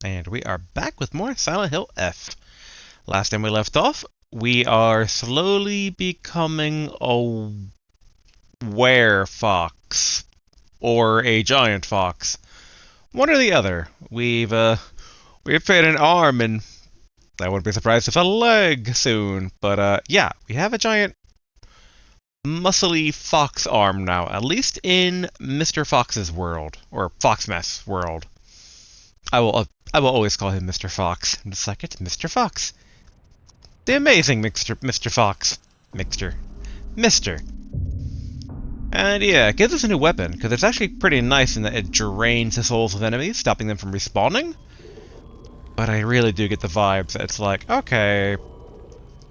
And we are back with more Silent Hill F. Last time we left off, we are slowly becoming a were-fox. Or a giant fox. One or the other. We've paid an arm and I wouldn't be surprised if a leg soon. But yeah, we have a giant muscly fox arm now, at least in Mr. Fox's world. Or Foxmess world. I will always call him Mr. Fox. I'm just like, it's Mr. Fox. The amazing Mr. Fox. Mister. And yeah, it gives us a new weapon, because it's actually pretty nice in that it drains the souls of enemies, stopping them from respawning. But I really do get the vibes that it's like, okay,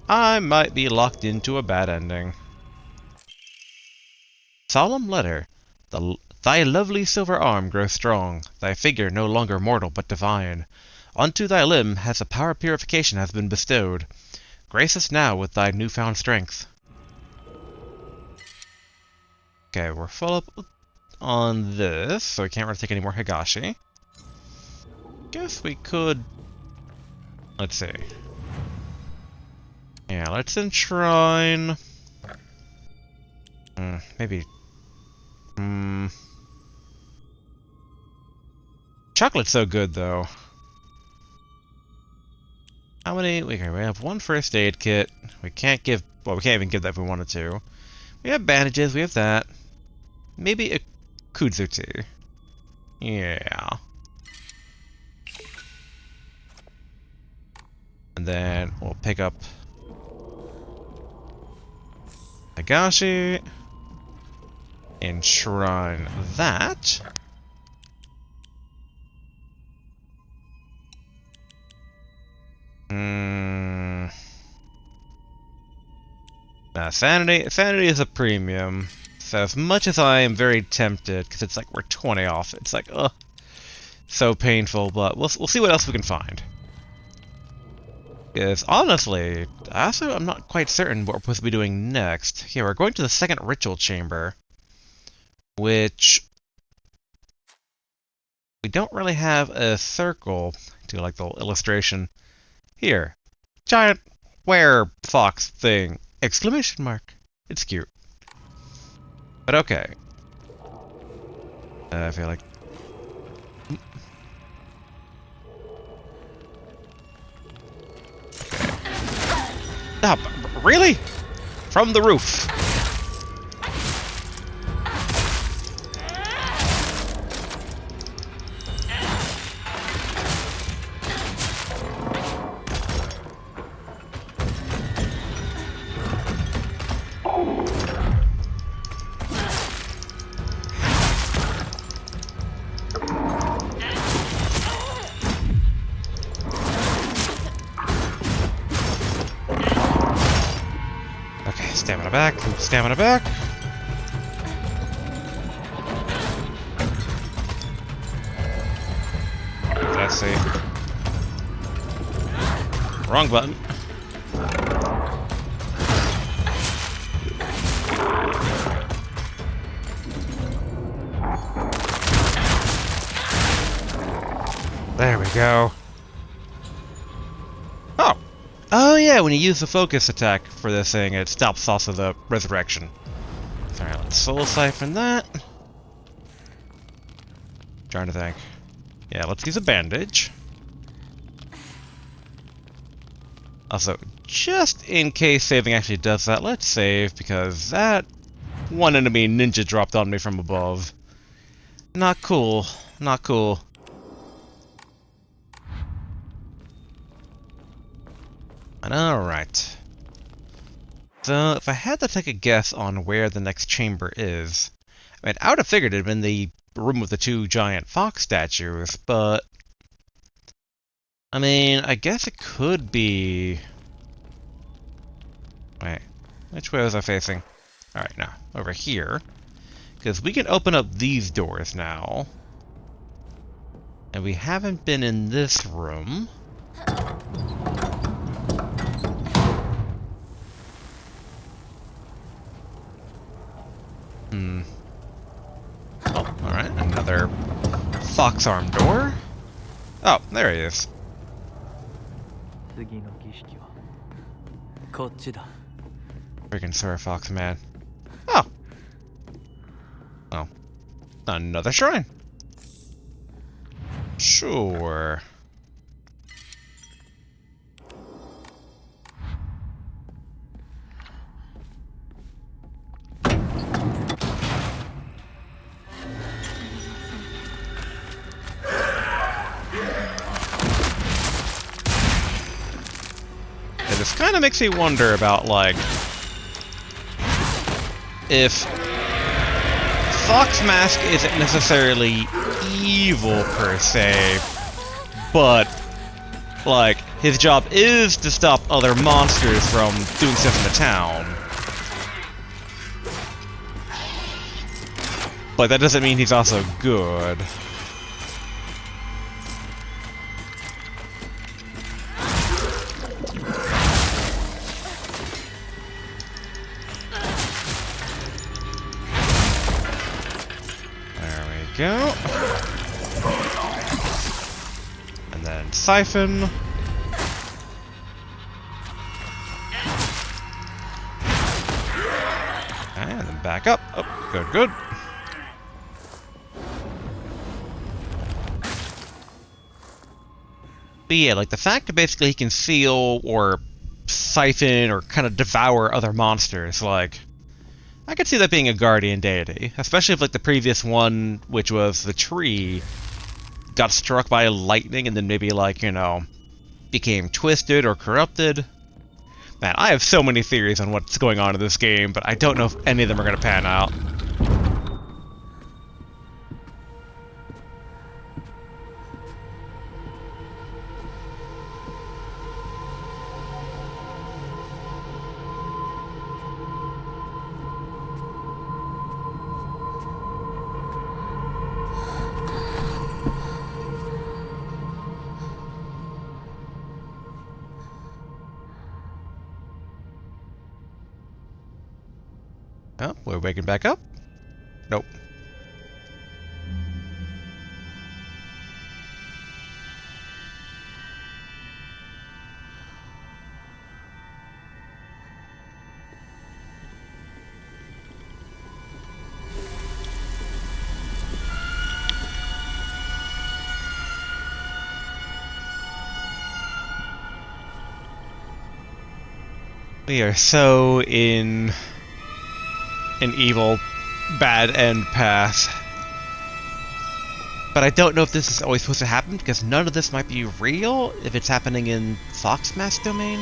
I might be locked into a bad ending. Solemn letter. Thy lovely silver arm grows strong, thy figure no longer mortal but divine. Unto thy limb has a power of purification has been bestowed. Grace us now with thy newfound strength. Okay, we're full up on this, so we can't really take any more Higashi. Guess we could... Let's see. Yeah, let's enshrine... maybe... Chocolate's so good, though. How many? We have one first aid kit. We can't give... Well, we can't even give that if we wanted to. We have bandages, we have that. Maybe a kudzu. Yeah. And then we'll pick up Higashi. Enshrine that. Sanity is a premium. So as much as I am very tempted, because it's like we're 20 off, it's like, ugh, so painful. But we'll see what else we can find. Because honestly, I'm not quite certain what we're supposed to be doing next. Here, we're going to the second ritual chamber, which we don't really have a circle to like the illustration. Here, giant were-fox thing! Exclamation mark. It's cute. But okay. I feel like... Stop! Really? From the roof. Stamina back. Let's see. Wrong button. There we go. Oh yeah, when you use the focus attack for this thing, it stops also the resurrection. Alright, let's soul siphon that. Trying to think. Yeah, let's use a bandage. Also, just in case saving actually does that, let's save, because that one enemy ninja dropped on me from above. Not cool. Not cool. Alright. So, if I had to take a guess on where the next chamber is, I mean, I would have figured it had been the room with the two giant fox statues, but... I mean, I guess it could be... Wait, which way was I facing? Alright, now, over here. Because we can open up these doors now. And we haven't been in this room. Oh, alright, another fox arm door. Oh, there he is. Freaking Sir Fox, man. Oh. Oh. Another shrine. Sure. And this kind of makes me wonder about, like, if Fox Mask isn't necessarily evil per se, but, like, his job is to stop other monsters from doing stuff in the town. But that doesn't mean he's also good. Go. And then siphon. And then back up. Oh, good, good. But yeah, like the fact that basically he can seal or siphon or kind of devour other monsters, like, I could see that being a guardian deity, especially if, like, the previous one, which was the tree, got struck by lightning and then maybe, like, you know, became twisted or corrupted. Man, I have so many theories on what's going on in this game, but I don't know if any of them are going to pan out. Oh, we're waking back up? Nope. We are so in an evil, bad end path. But I don't know if this is always supposed to happen, because none of this might be real if it's happening in Fox Mask domain.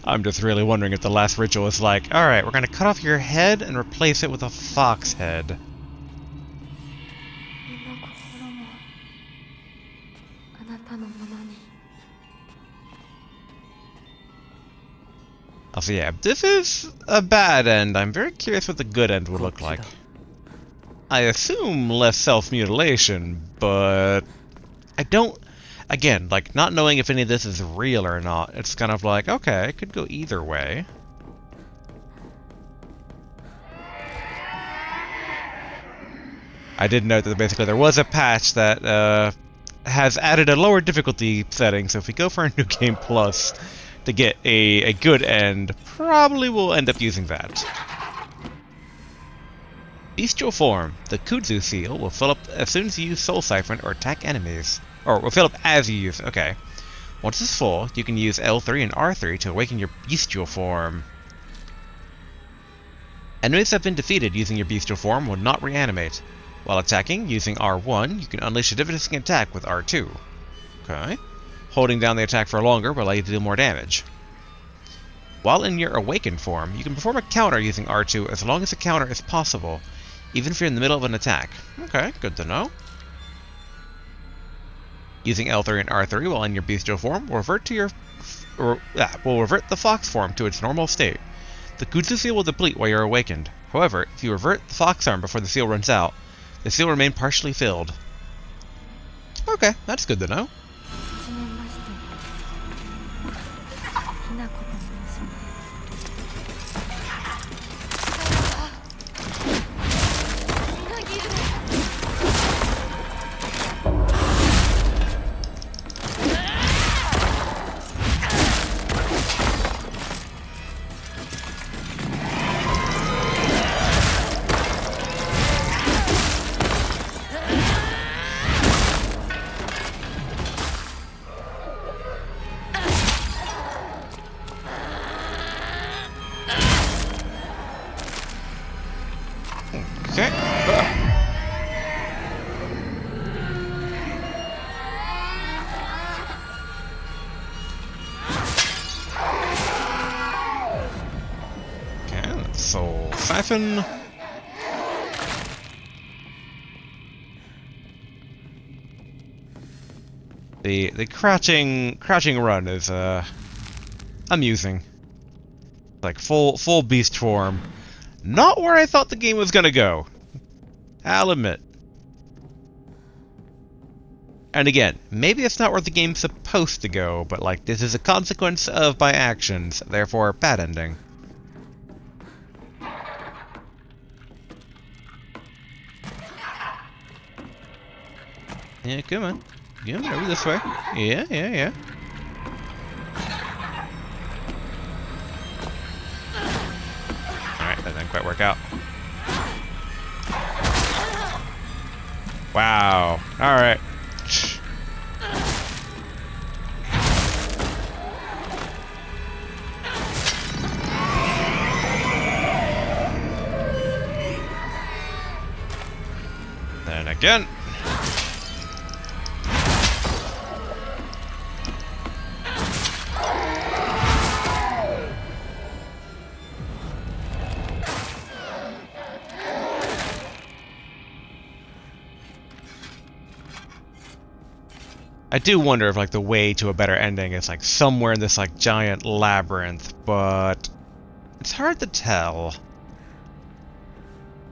I'm just really wondering if the last ritual is like, alright, we're gonna cut off your head and replace it with a fox head. Also, yeah, this is a bad end. I'm very curious what the good end would look like. I assume less self-mutilation, but I don't again, like, not knowing if any of this is real or not, it's kind of like, okay, it could go either way. I did note that basically there was a patch that has added a lower difficulty setting, so if we go for a New Game Plus to get a good end, probably we'll end up using that. Bestial form. The Kudzu seal will fill up as soon as you use Soul Siphon or attack enemies. Or will fill up as you use. Okay. Once it's full, you can use L3 and R3 to awaken your bestial form. Enemies that have been defeated using your bestial form will not reanimate. While attacking, using R1, you can unleash a devastating attack with R2. Okay. Holding down the attack for longer will allow you to do more damage. While in your awakened form, you can perform a counter using R2 as long as the counter is possible, even if you're in the middle of an attack. Okay, good to know. Using L3 and R3 while in your bestial form will revert the fox form to its normal state. The Kudzu seal will deplete while you're awakened. However, if you revert the fox arm before the seal runs out, the seal will remain partially filled. Okay, that's good to know. Okay. Okay, let's Soul Siphon. The crouching run is amusing. Like full beast form. Not where I thought the game was gonna go. I'll admit. And again, maybe it's not where the game's supposed to go, but like this is a consequence of my actions, therefore bad ending. Yeah, come on. Come on, over this way. Yeah. Alright, that didn't quite work out. Wow. Alright. Then again. I do wonder if like the way to a better ending is like somewhere in this like giant labyrinth, but it's hard to tell.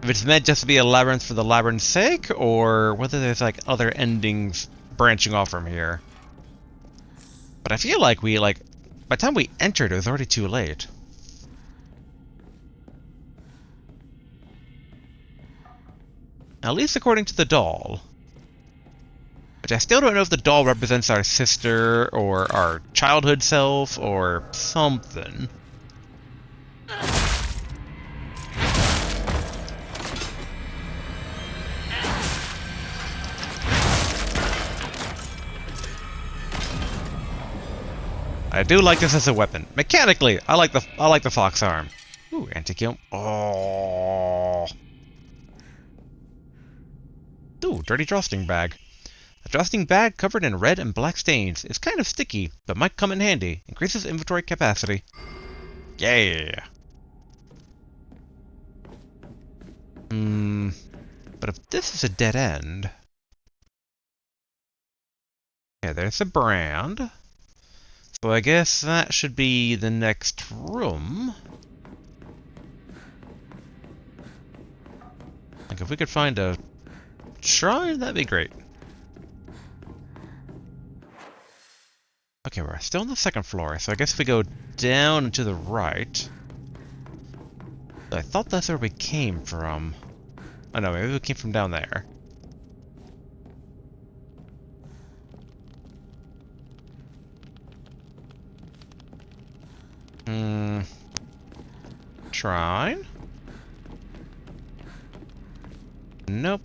If it's meant just to be a labyrinth for the labyrinth's sake, or whether there's like other endings branching off from here. But I feel like by the time we entered, it was already too late. At least according to the doll. Which I still don't know if the doll represents our sister, or our childhood self, or something. I do like this as a weapon. Mechanically, I like the fox arm. Ooh, anti-kill. Oh. Ooh, dirty drawstring bag. A drawstring bag covered in red and black stains is kind of sticky, but might come in handy. Increases inventory capacity. Yeah. But if this is a dead end... Okay, there's the brand. So I guess that should be the next room. Like if we could find a shrine, that'd be great. Okay, we're still on the second floor, so I guess if we go down and to the right... I thought that's where we came from. Oh no, maybe we came from down there. Shrine? Nope.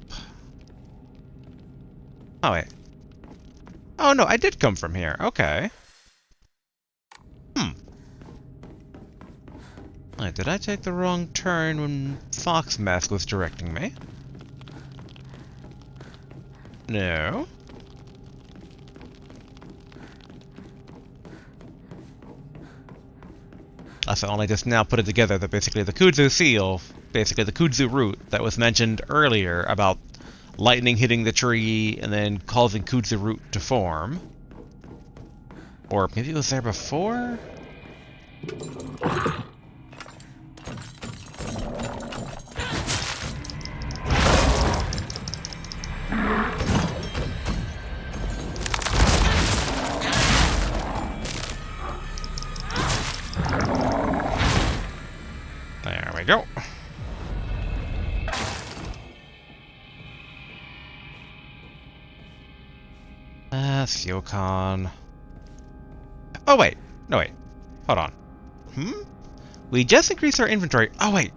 Oh, wait. Oh, no, I did come from here. Okay. Wait, did I take the wrong turn when Fox Mask was directing me? No. I only just now put it together that basically the Kudzu seal, basically the Kudzu root that was mentioned earlier about lightning hitting the tree and then causing Kudzu root to form. Or maybe it was there before? There we go. Fucon. Oh, wait. No, wait. Hold on. We just increased our inventory. Oh, wait.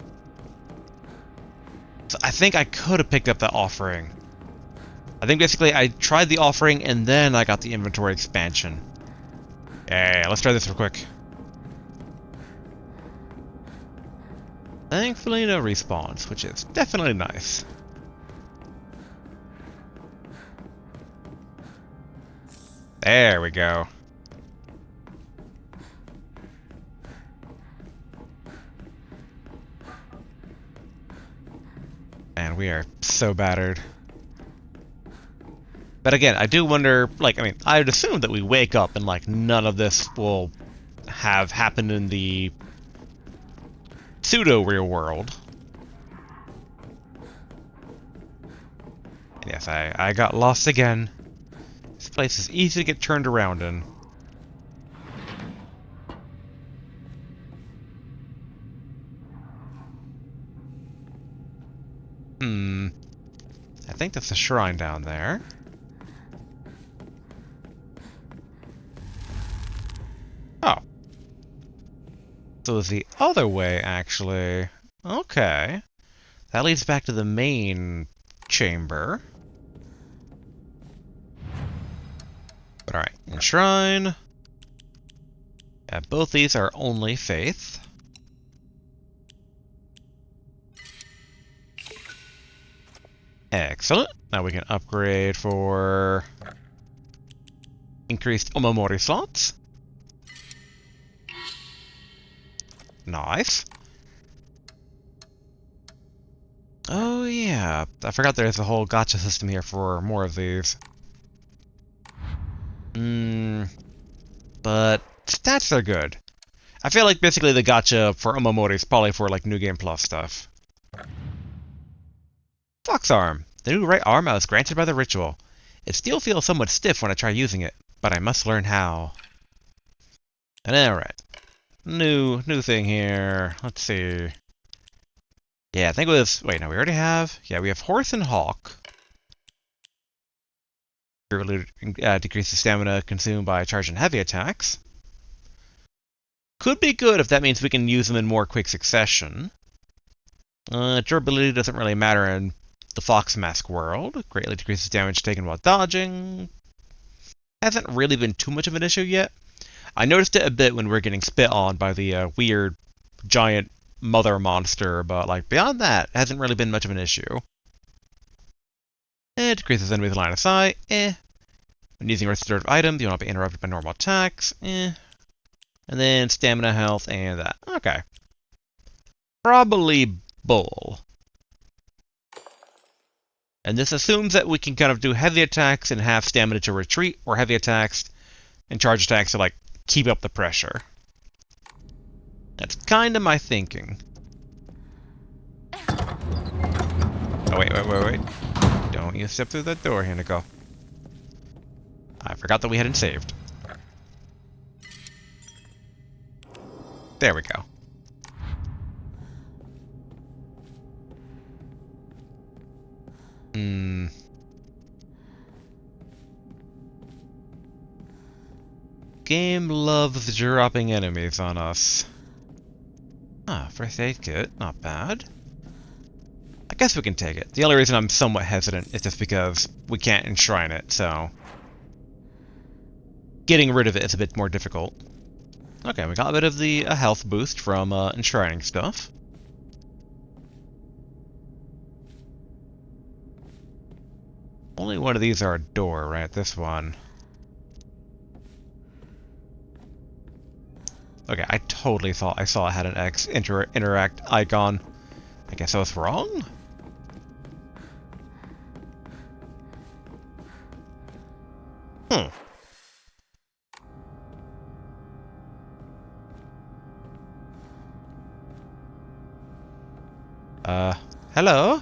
So I think I could have picked up that offering. I think basically I tried the offering and then I got the inventory expansion. Yeah, let's try this real quick. Thankfully, no respawns, which is definitely nice. There we go. Man, we are so battered. But again, I do wonder, like, I mean, I would assume that we wake up and, like, none of this will have happened in the pseudo-real world. And yes, I got lost again. This place is easy to get turned around in. I think that's a shrine down there. Oh. So it's the other way, actually. Okay. That leads back to the main chamber. But alright, Shrine. Yeah, both these are only faith. Excellent. Now we can upgrade for increased Omamori slots. Nice. Oh yeah, I forgot there's a whole gacha system here for more of these. But stats are good. I feel like basically the gacha for Omamori is probably for like New Game Plus stuff. Fox Arm. The new right arm I was granted by the ritual. It still feels somewhat stiff when I try using it, but I must learn how. And alright. New thing here. Let's see. Yeah, I think it was... Wait, no, we already have... Yeah, we have Horse and Hawk. Decreases stamina consumed by charging heavy attacks. Could be good if that means we can use them in more quick succession. Durability doesn't really matter in the Fox Mask world. Greatly decreases damage taken while dodging. Hasn't really been too much of an issue yet. I noticed it a bit when we were getting spit on by the weird giant mother monster, but like beyond that, it hasn't really been much of an issue. It decreases enemies line of sight. When using restorative items, you will not be interrupted by normal attacks. And then stamina, health, and that. Okay. Probably bull. And this assumes that we can kind of do heavy attacks and have stamina to retreat, or heavy attacks and charge attacks to, like, keep up the pressure. That's kind of my thinking. Oh, wait. Don't you step through that door, Hinico. I forgot that we hadn't saved. There we go. Game loves dropping enemies on us. Ah, first aid kit. Not bad. I guess we can take it. The only reason I'm somewhat hesitant is just because we can't enshrine it, so... getting rid of it is a bit more difficult. Okay, we got a bit of the health boost from enshrining stuff. Only one of these are a door, right? This one. Okay, I totally thought I saw it had an X interact icon. I guess I was wrong? Hmm. Hello?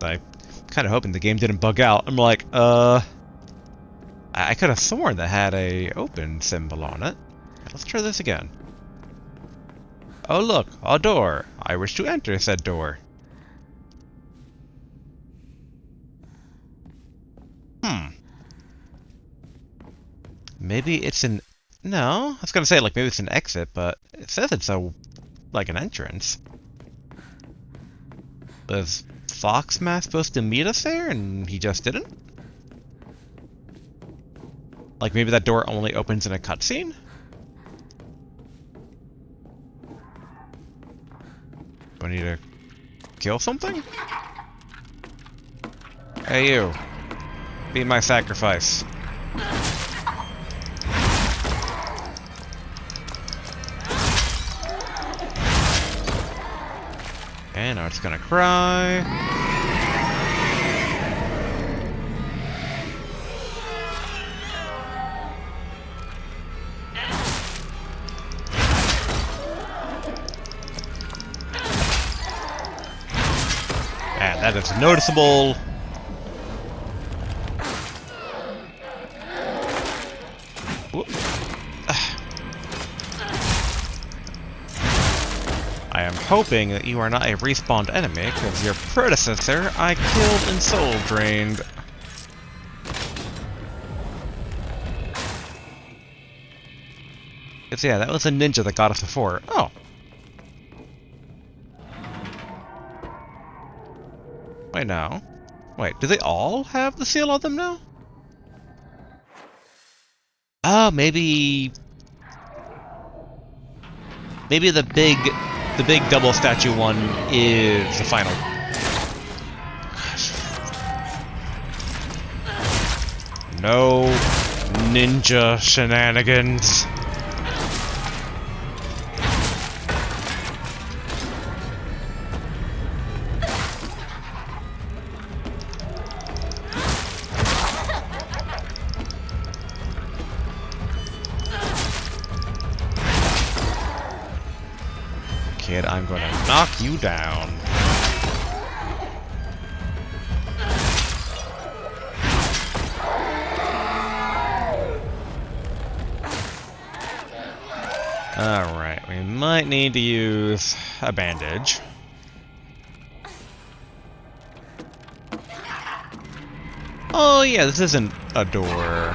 I'm kind of hoping the game didn't bug out. I'm like, I could have sworn that had a open symbol on it. Let's try this again. Oh look, a door. I wish to enter said door. Maybe it's an... No, I was gonna say, like, maybe it's an exit, but it says it's like an entrance. Was Foxmath supposed to meet us there, and he just didn't? Like, maybe that door only opens in a cutscene? Do I need to kill something? Hey you. Be my sacrifice. Okay, now it's gonna cry. And that is noticeable. I am hoping that you are not a respawned enemy, because your predecessor I killed and soul drained. Because yeah, that was a ninja that got us before. Oh. Wait, now. Wait, do they all have the seal on them now? Oh, maybe... Maybe the big double statue one is the final. Gosh. No ninja shenanigans. Kid, I'm gonna knock you down. Alright, we might need to use a bandage. Oh yeah, this isn't a door.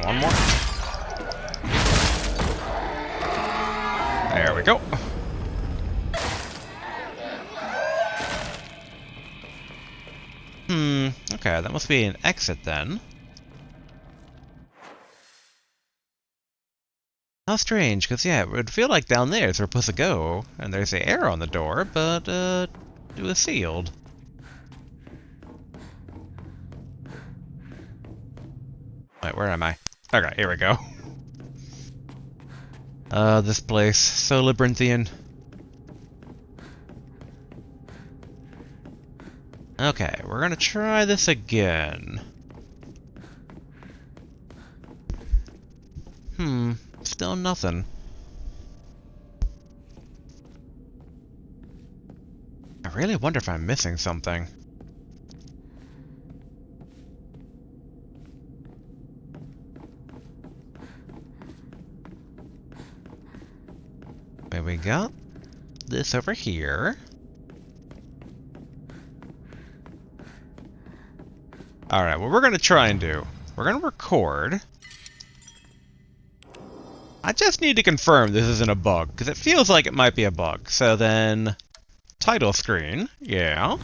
One more. There we go. Okay, that must be an exit then. How strange, because yeah, it would feel like down there is where we're supposed to go, and there's an arrow on the door, but it was sealed. Wait, where am I? Okay, here we go. This place, so labyrinthian. Okay, we're gonna try this again. Still nothing. I really wonder if I'm missing something. Maybe we got this over here. Alright, what we're gonna try and do, we're gonna record. I just need to confirm this isn't a bug, because it feels like it might be a bug. So then, title screen, yeah.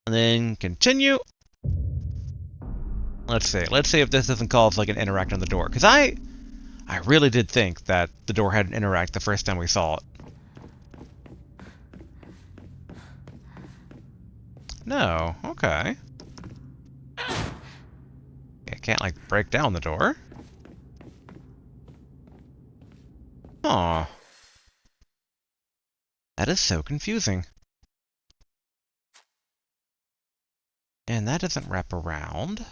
And then continue. Let's see if this doesn't cause like an interact on the door. Because I really did think that the door had an interact the first time we saw it. No, okay. I can't like break down the door. Aw. That is so confusing. And that doesn't wrap around.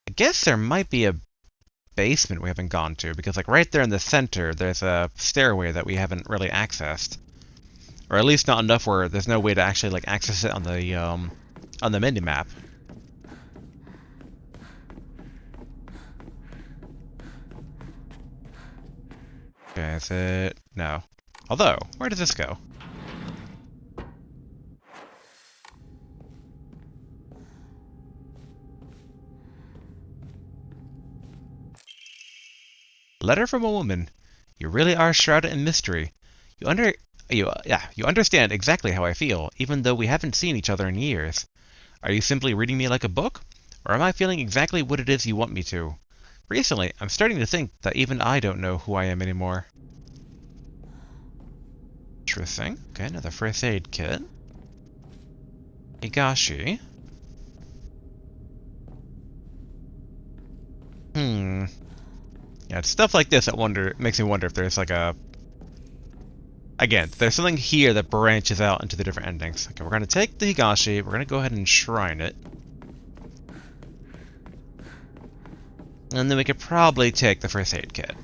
I guess there might be a basement we haven't gone to, because like right there in the center, there's a stairway that we haven't really accessed. Or at least not enough where there's no way to actually like access it on the mini-map. Okay, is it? No. Although, where does this go? Letter from a woman. You really are shrouded in mystery. You understand exactly how I feel, even though we haven't seen each other in years. Are you simply reading me like a book? Or am I feeling exactly what it is you want me to? Recently, I'm starting to think that even I don't know who I am anymore. Interesting. Okay, another first aid kit. Higashi. Yeah, it's stuff like this that makes me wonder if there's like a... Again, there's something here that branches out into the different endings. Okay, we're gonna take the Higashi, we're gonna go ahead and enshrine it. And then we could probably take the first aid kit.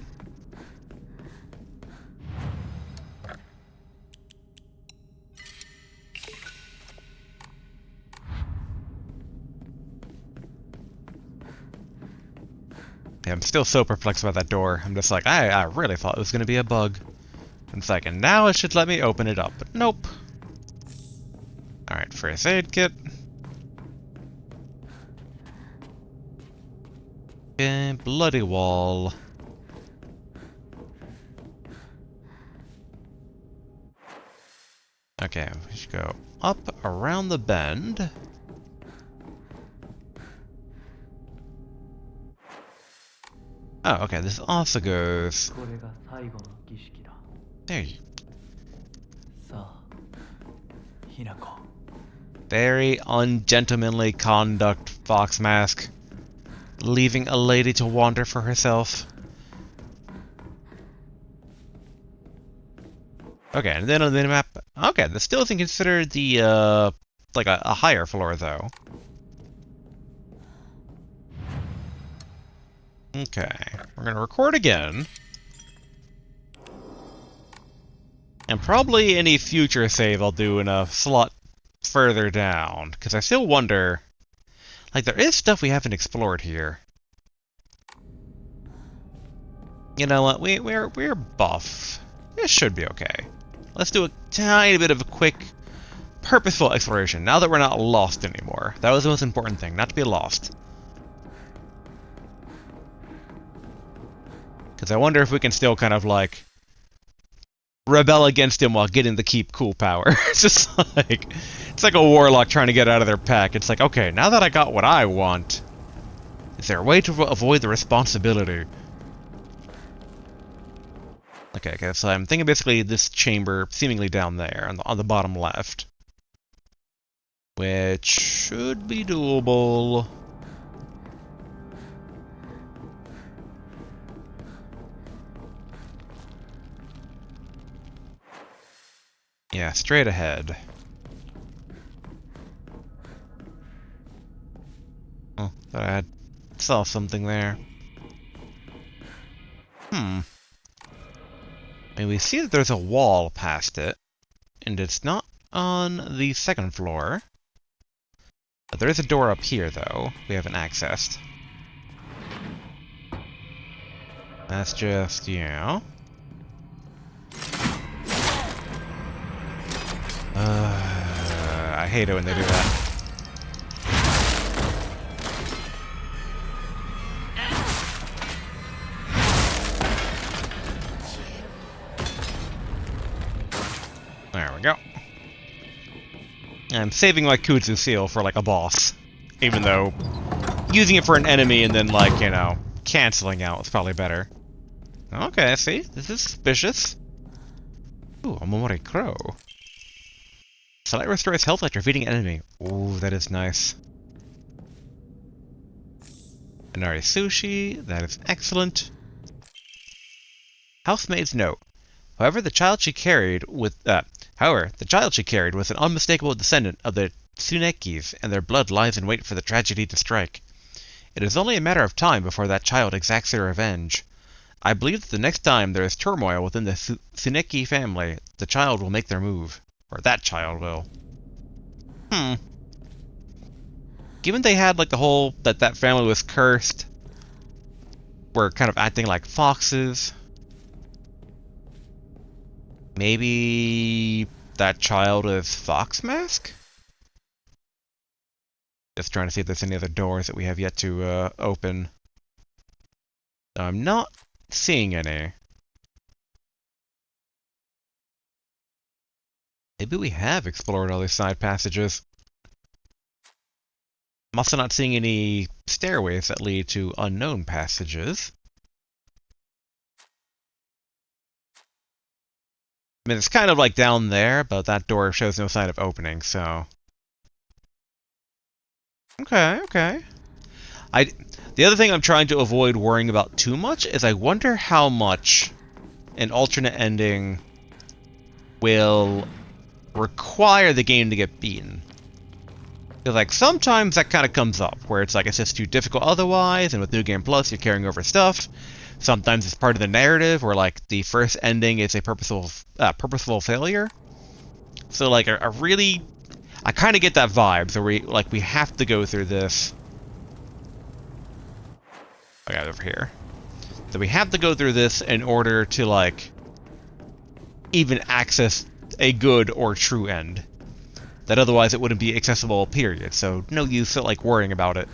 Yeah, I'm still so perplexed about that door. I'm just like, I really thought it was gonna be a bug. And it's like, and now it should let me open it up, but nope. Alright, first aid kit. Okay, bloody wall. Okay, we should go up around the bend. Oh, okay, this also goes... There you... Very ungentlemanly conduct, Fox Mask. Leaving a lady to wander for herself. Okay, and then on the map... Okay, this still isn't considered the, like a higher floor, though. Okay, we're gonna record again. And probably any future save I'll do in a slot further down, because I still wonder... Like, there is stuff we haven't explored here. You know what, we're buff. This should be okay. Let's do a tiny bit of a quick, purposeful exploration, now that we're not lost anymore. That was the most important thing, not to be lost. Because I wonder if we can still kind of, like, rebel against him while getting the keep cool power. It's just like... It's like a warlock trying to get out of their pack. It's like, okay, now that I got what I want, is there a way to avoid the responsibility? Okay, so I'm thinking basically this chamber seemingly down there on the bottom left. Which should be doable. Yeah, straight ahead. Oh, thought I saw something there. Hmm. I mean, we see that there's a wall past it, and it's not on the second floor. But there is a door up here, though, we haven't accessed. That's just, you know... I hate it when they do that. There we go. I'm saving my Kudzu seal for, like, a boss. Even though using it for an enemy and then, like, you know, canceling out is probably better. Okay, see? This is suspicious. Ooh, a Momori Crow. Sunlight restores health after feeding an enemy. Ooh, that is nice. Inari Sushi, that is excellent. Housemaid's note. However, the child she carried was an unmistakable descendant of the Tsunekis, and their blood lies in wait for the tragedy to strike. It is only a matter of time before that child exacts their revenge. I believe that the next time there is turmoil within the Tsuneki family, the child will make their move. Or that child will. Given they had, like, the whole, that family was cursed, were kind of acting like foxes, maybe that child is Fox Mask? Just trying to see if there's any other doors that we have yet to open. I'm not seeing any. Maybe we have explored all these side passages. I'm also not seeing any stairways that lead to unknown passages. I mean, it's kind of like down there, but that door shows no sign of opening, so... Okay, okay. The other thing I'm trying to avoid worrying about too much is I wonder how much an alternate ending will require the game to get beaten. Because, like, sometimes that kind of comes up, where it's like it's just too difficult otherwise, and with New Game Plus you're carrying over stuff. Sometimes it's part of the narrative, where, like, the first ending is a purposeful failure. So, like, I kind of get that vibe, so we have to go through this. I got it over here. So we have to go through this in order to, like, even access a good or true end. That otherwise it wouldn't be accessible, period. So no use like worrying about it.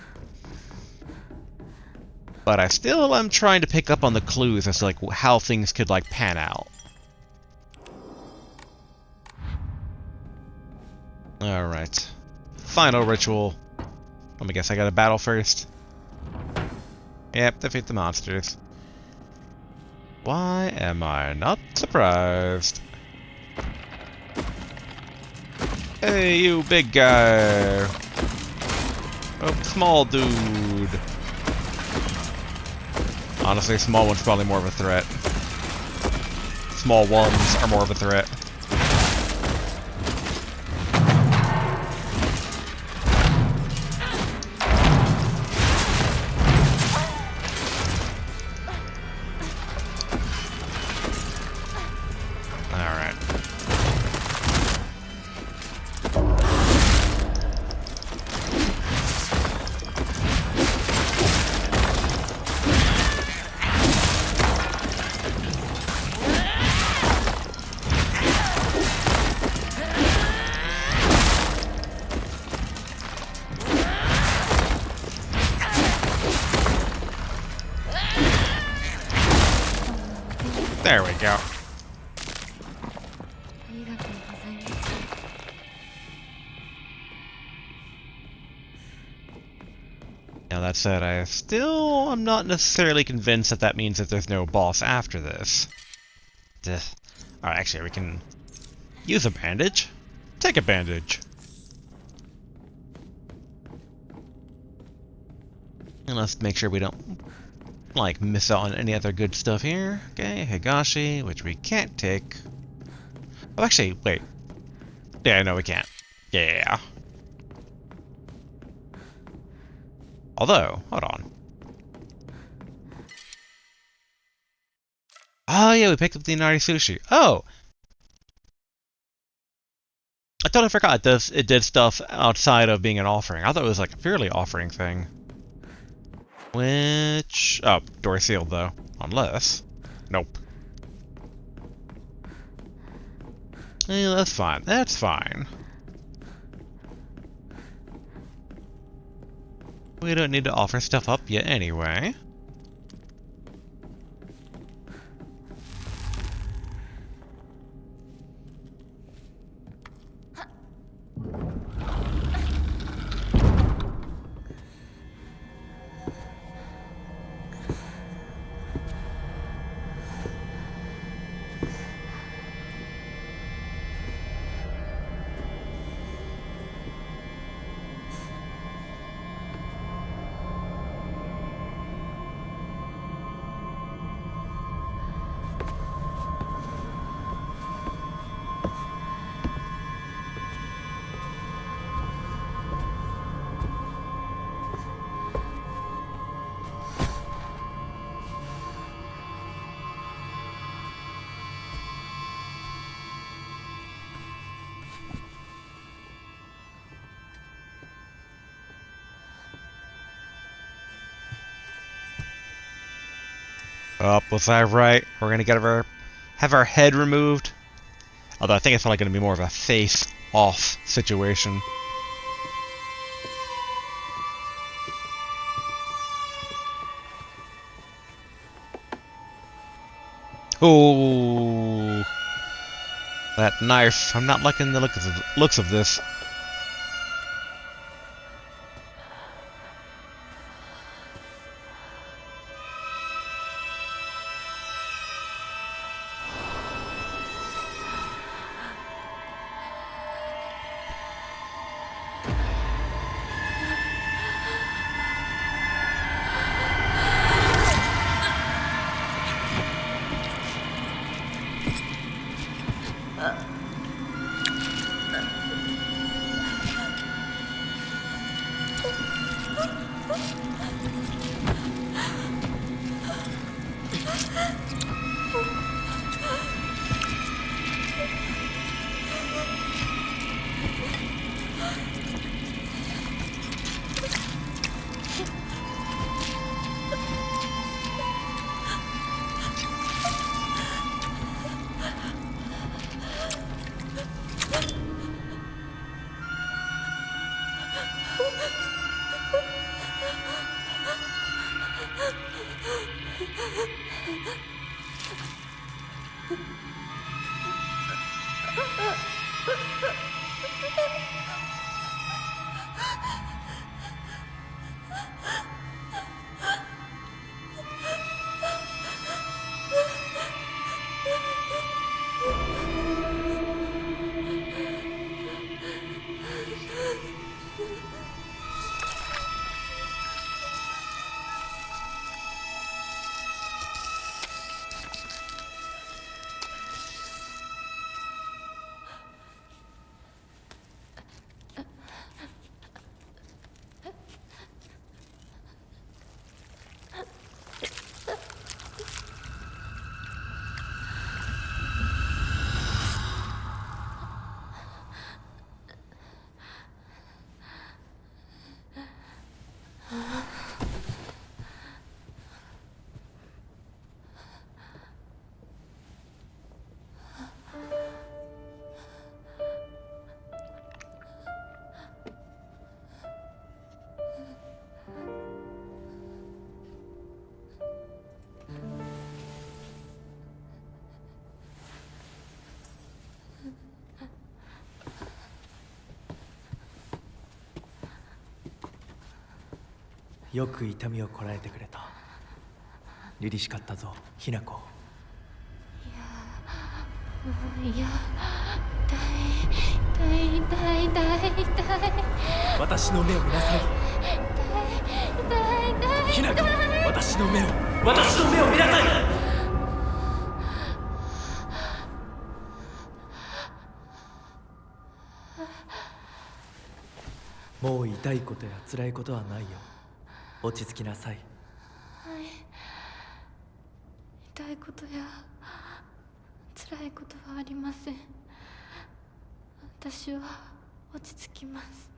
But I still am trying to pick up on the clues as to, like, how things could, like, pan out. Alright. Final ritual. Let me guess, I gotta battle first. Yep, defeat the monsters. Why am I not surprised? Hey, you big guy! Oh, small dude. Honestly, small one's probably more of a threat. Small ones are more of a threat. There we go. Now that said, I still am not necessarily convinced that that means that there's no boss after this. Alright, actually, we can use a bandage. Take a bandage. And let's make sure we don't, like, miss out on any other good stuff here. Okay, Higashi, which we can't take. Oh, actually, wait. Yeah, no, we can't. Yeah. Although, hold on. Oh, yeah, we picked up the Inari Sushi. Oh! I totally forgot it did stuff outside of being an offering. I thought it was like a purely offering thing. Which... Oh, door sealed, though. Unless... Nope. That's fine. That's fine. We don't need to offer stuff up yet anyway. Oh, was I right? We're gonna have our head removed. Although I think it's probably gonna be more of a face-off situation. Ooh, that knife. I'm not liking the looks of this.よく痛みをこらえてくれた。凛々しかったぞ、ひな子。いや、痛い。私の目を見なさい。痛い。ひな子、私の目を見なさい。う痛いことや辛いことはないよ。落ち着きなさい。はい。痛いことや辛いことはありません。私は落ち着きます。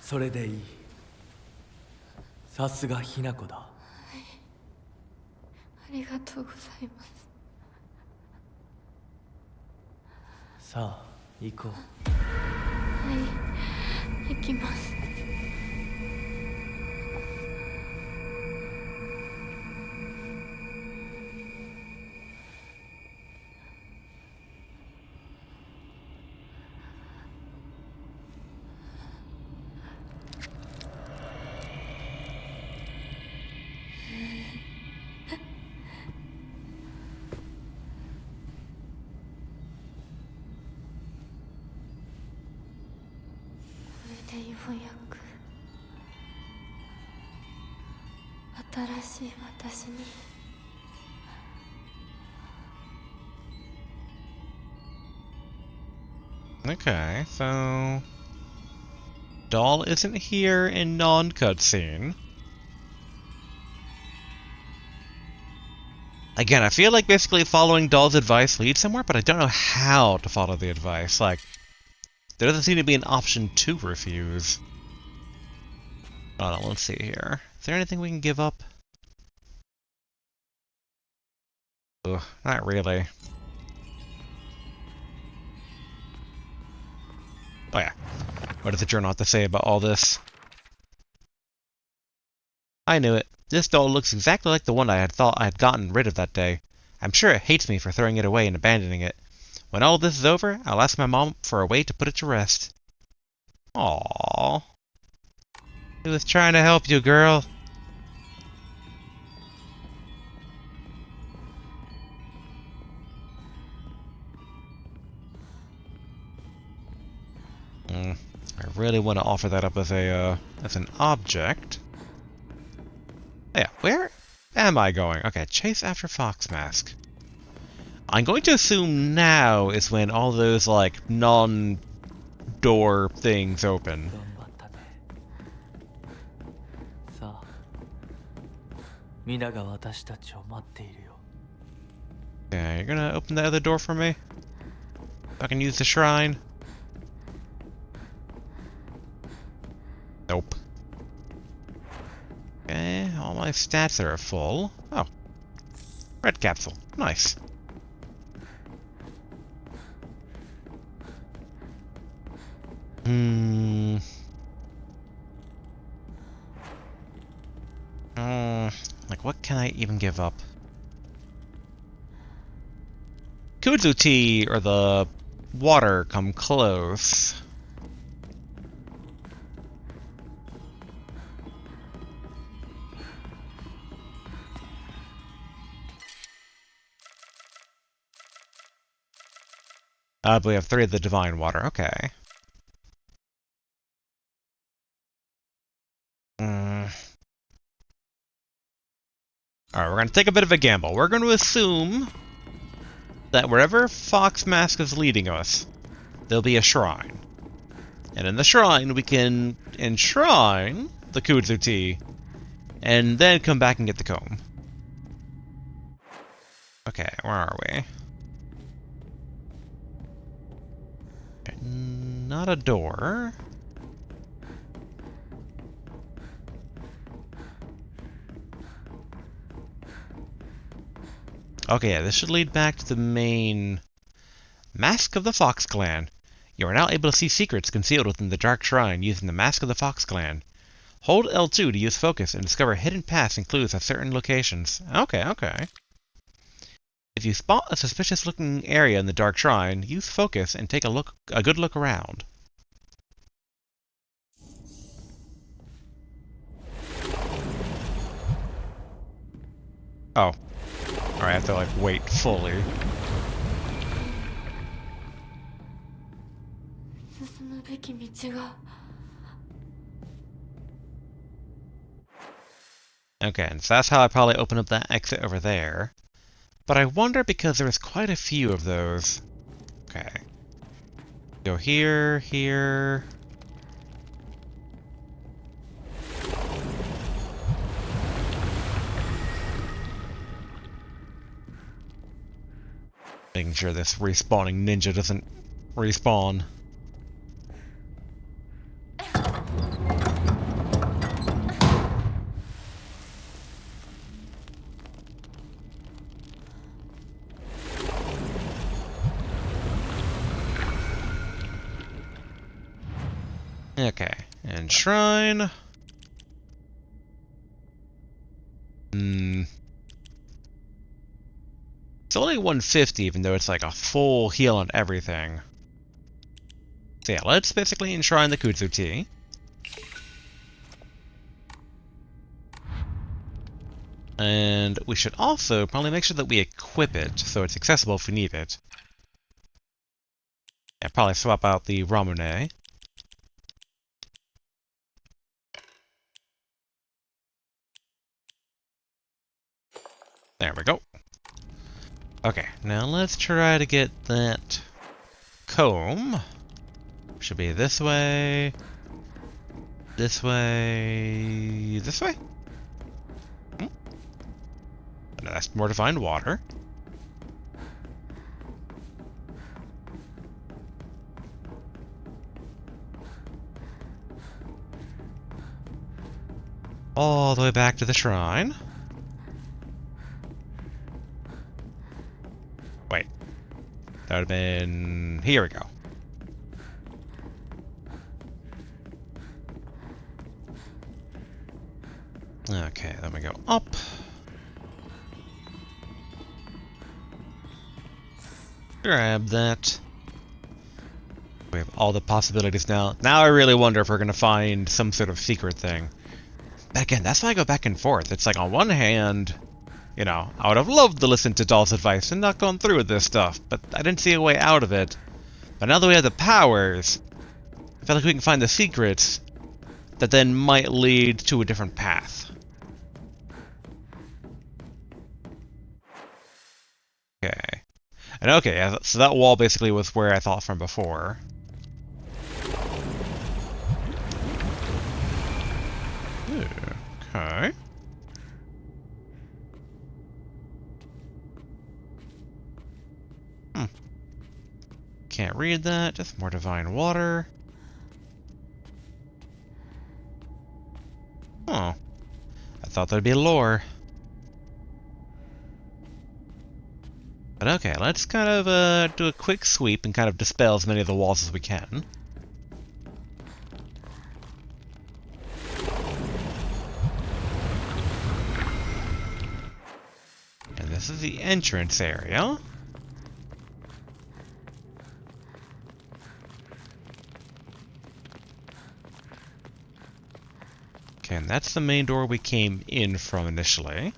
それでいい。さすがひな子だ。はい、ありがとうございます。さあ行こう。はい、行きます。これでようやく新しい私に。Okay, so Doll isn't here in non-cutscene. Again, I feel like basically following Doll's advice leads somewhere, but I don't know how to follow the advice. Like, there doesn't seem to be an option to refuse. Hold on, let's see here. Is there anything we can give up? Ugh, not really. Oh yeah. What does the journal have to say about all this? I knew it. This doll looks exactly like the one I had thought I had gotten rid of that day. I'm sure it hates me for throwing it away and abandoning it. When all this is over, I'll ask my mom for a way to put it to rest. Aww. He was trying to help you, girl. I really want to offer that up as an object. Oh yeah, where am I going? Okay, chase after Fox Mask. I'm going to assume now is when all those, like, non-door things open. 頑張ったね。さあ、皆が私たちを待っているよ。Okay, you're gonna open the other door for me? I can use the shrine? Nope. Okay, all my stats are full. Oh. Red capsule. Nice. Like, what can I even give up? Kudzu tea or the water come close. But we have 3 of the divine water. Okay. Alright, we're going to take a bit of a gamble. We're going to assume that wherever Fox Mask is leading us, there'll be a shrine. And in the shrine, we can enshrine the Kudzu tea, and then come back and get the comb. Okay, where are we? Okay, not a door. Okay, yeah, this should lead back to the main Mask of the Fox Clan. You are now able to see secrets concealed within the Dark Shrine using the Mask of the Fox Clan. Hold L2 to use focus and discover hidden paths and clues at certain locations. Okay, okay. If you spot a suspicious-looking area in the Dark Shrine, use focus and take a good look around. Oh. Alright, I have to, like, wait fully. 進むべき道が。Okay, and so that's how I probably open up that exit over there. But I wonder because there was quite a few of those. Okay. Go here, here. Making sure this respawning ninja doesn't respawn. Okay, and shrine. It's only 150, even though it's like a full heal on everything. So yeah, let's basically enshrine the Kudzu tea. And we should also probably make sure that we equip it, so it's accessible if we need it. Yeah, probably swap out the Ramune. There we go. Okay, now let's try to get that comb. Should be this way. This way. This way? No, that's more to find water. All the way back to the shrine. Wait. That would have been... Here we go. Okay, then we go up. Grab that. We have all the possibilities now. Now I really wonder if we're going to find some sort of secret thing. But again, that's why I go back and forth. It's like, on one hand, you know, I would have loved to listen to Doll's advice and not gone through with this stuff, but I didn't see a way out of it. But now that we have the powers, I feel like we can find the secrets that then might lead to a different path. Okay. And okay, yeah, so that wall basically was where I thought from before. Ooh, okay. Can't read that, just more divine water. Oh. I thought there'd be lore. But okay, let's kind of do a quick sweep and kind of dispel as many of the walls as we can. And this is the entrance area. Okay, and that's the main door we came in from initially.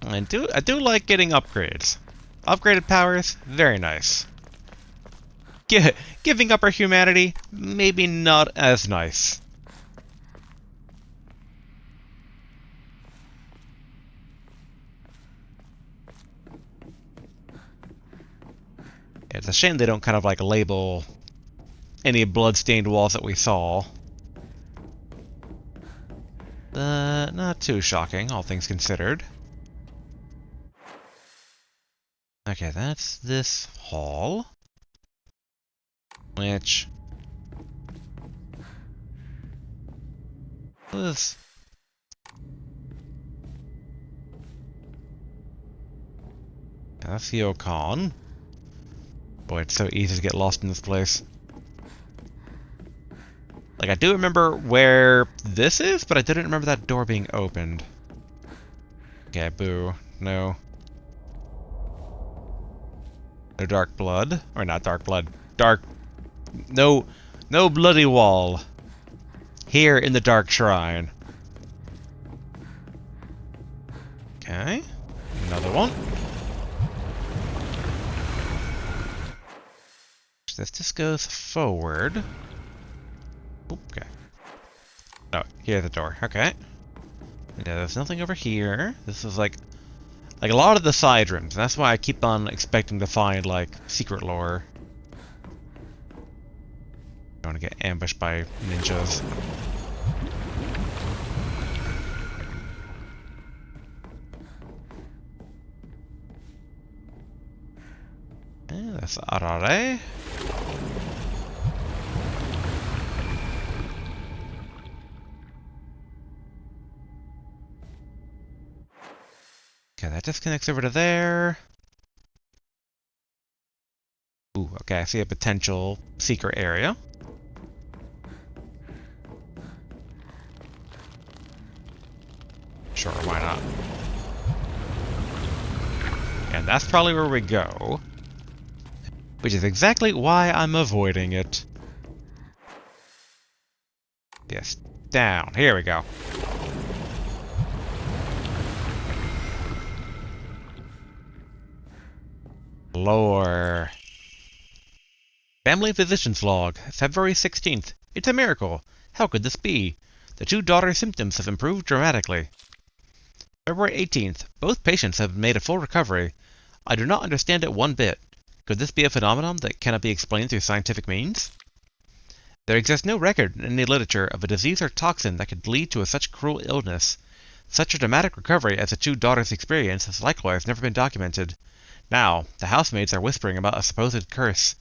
I do like getting upgrades. Upgraded powers, very nice. Giving up our humanity, maybe not as nice. It's a shame they don't kind of like label any blood-stained walls that we saw. Not too shocking, all things considered. Okay, that's this hall. Which... was... That's the Ocon. Boy, it's so easy to get lost in this place. Like, I do remember where this is, but I didn't remember that door being opened. Okay, boo. No. No dark blood. Or not dark blood. Dark... No... No bloody wall. Here in the dark shrine. Okay. Another one. This just goes forward. Okay. Oh, here's the door. Okay. Yeah, there's nothing over here. This is like... Like, a lot of the side rooms, and that's why I keep on expecting to find, like, secret lore. I want to get ambushed by ninjas. That's Arare. Okay, that disconnects over to there. Ooh, okay, I see a potential secret area. Sure, why not? And that's probably where we go. Which is exactly why I'm avoiding it. Yes, down. Here we go. Lore. Family Physician's Log, February 16th. It's a miracle. How could this be? The two daughters' symptoms have improved dramatically. February 18th. Both patients have made a full recovery. I do not understand it one bit. Could this be a phenomenon that cannot be explained through scientific means? There exists no record in any literature of a disease or toxin that could lead to such cruel illness. Such a dramatic recovery as the two daughters experienced has likewise never been documented. Now, the housemaids are whispering about a supposed curse.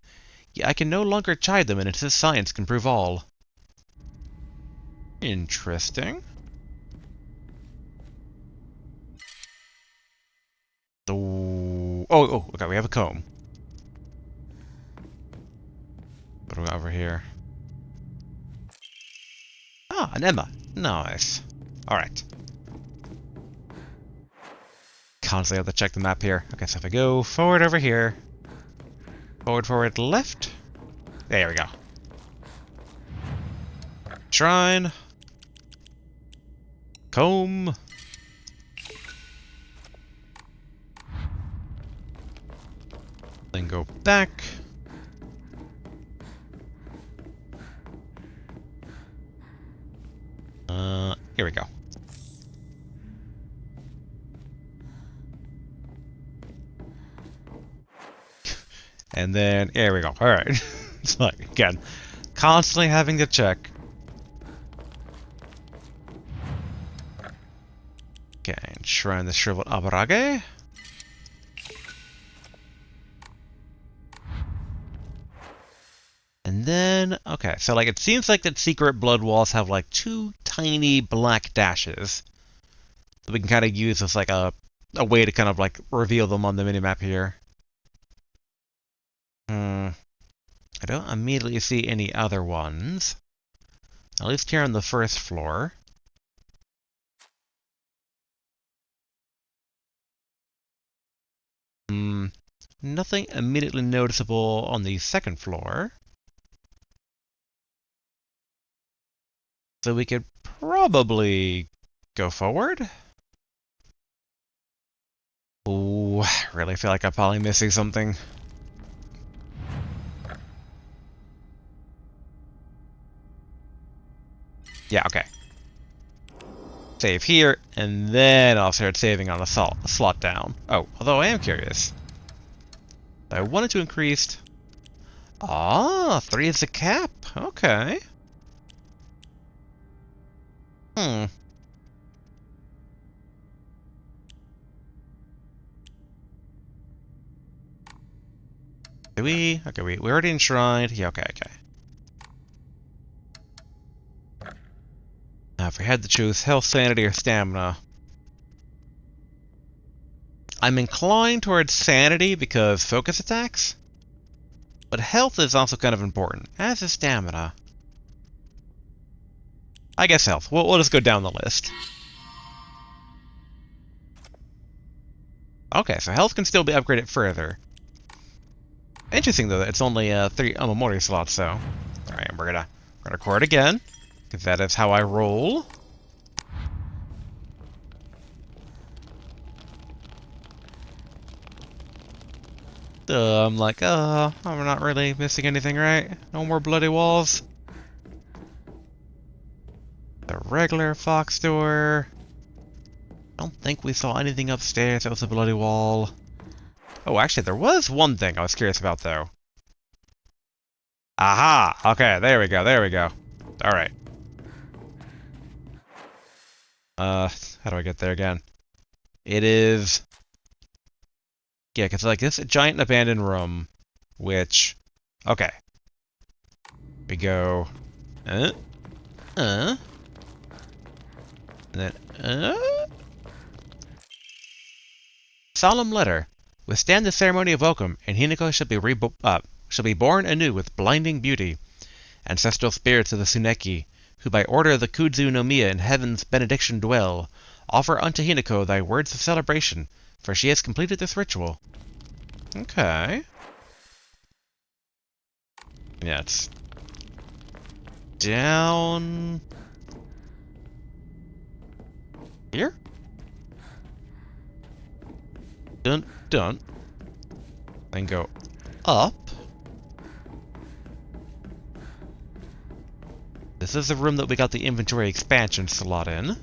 Yet I can no longer chide them and insist science can prove all. Interesting. Okay, we have a comb. What do we got over here? Ah, an Emma. Nice. Alright. Constantly have to check the map here. Okay, so if I go forward over here. Forward, left. There we go. Shrine. Comb. Then go back. Here we go. And then, there we go. Alright. It's like, again, constantly having to check. Okay, Shrine the Shriveled Abarage. And then, okay, so like it seems like that secret blood walls have like two tiny black dashes that we can kind of use as like a way to kind of like reveal them on the minimap here. I don't immediately see any other ones. At least here on the first floor. Nothing immediately noticeable on the second floor. So we could probably go forward. Ooh, I really feel like I'm probably missing something. Yeah, okay. Save here, and then I'll start saving on the slot down. Oh, although I am curious. I wanted to increase... Ah, 3 is the cap. Okay. Do we? Okay, we already enshrined. Yeah, okay. Now, if we had to choose health, sanity, or stamina, I'm inclined towards sanity because focus attacks, but health is also kind of important, as is stamina. I guess health. We'll just go down the list. Okay, so health can still be upgraded further. Interesting though that it's only 3 memory slots, so. Alright, we're gonna record again, because that is how I roll. I'm like, I'm not really missing anything, right? No more bloody walls. The regular Fox door. I don't think we saw anything upstairs that was a bloody wall. Oh, actually, there was one thing I was curious about, though. Aha! Okay, there we go, there we go. Alright. How do I get there again? It is... Yeah, because, like, this giant abandoned room, which... Okay. We go... And then... Solemn letter. Withstand the ceremony of welcome, and Hinako shall be born anew with blinding beauty. Ancestral spirits of the Tsuneki, who by order of the Kudzu no Miya in heaven's benediction dwell, offer unto Hinako thy words of celebration, for she has completed this ritual. Okay. Yeah, it's... down... here? Dun, dun. Then go up. This is the room that we got the inventory expansion slot in.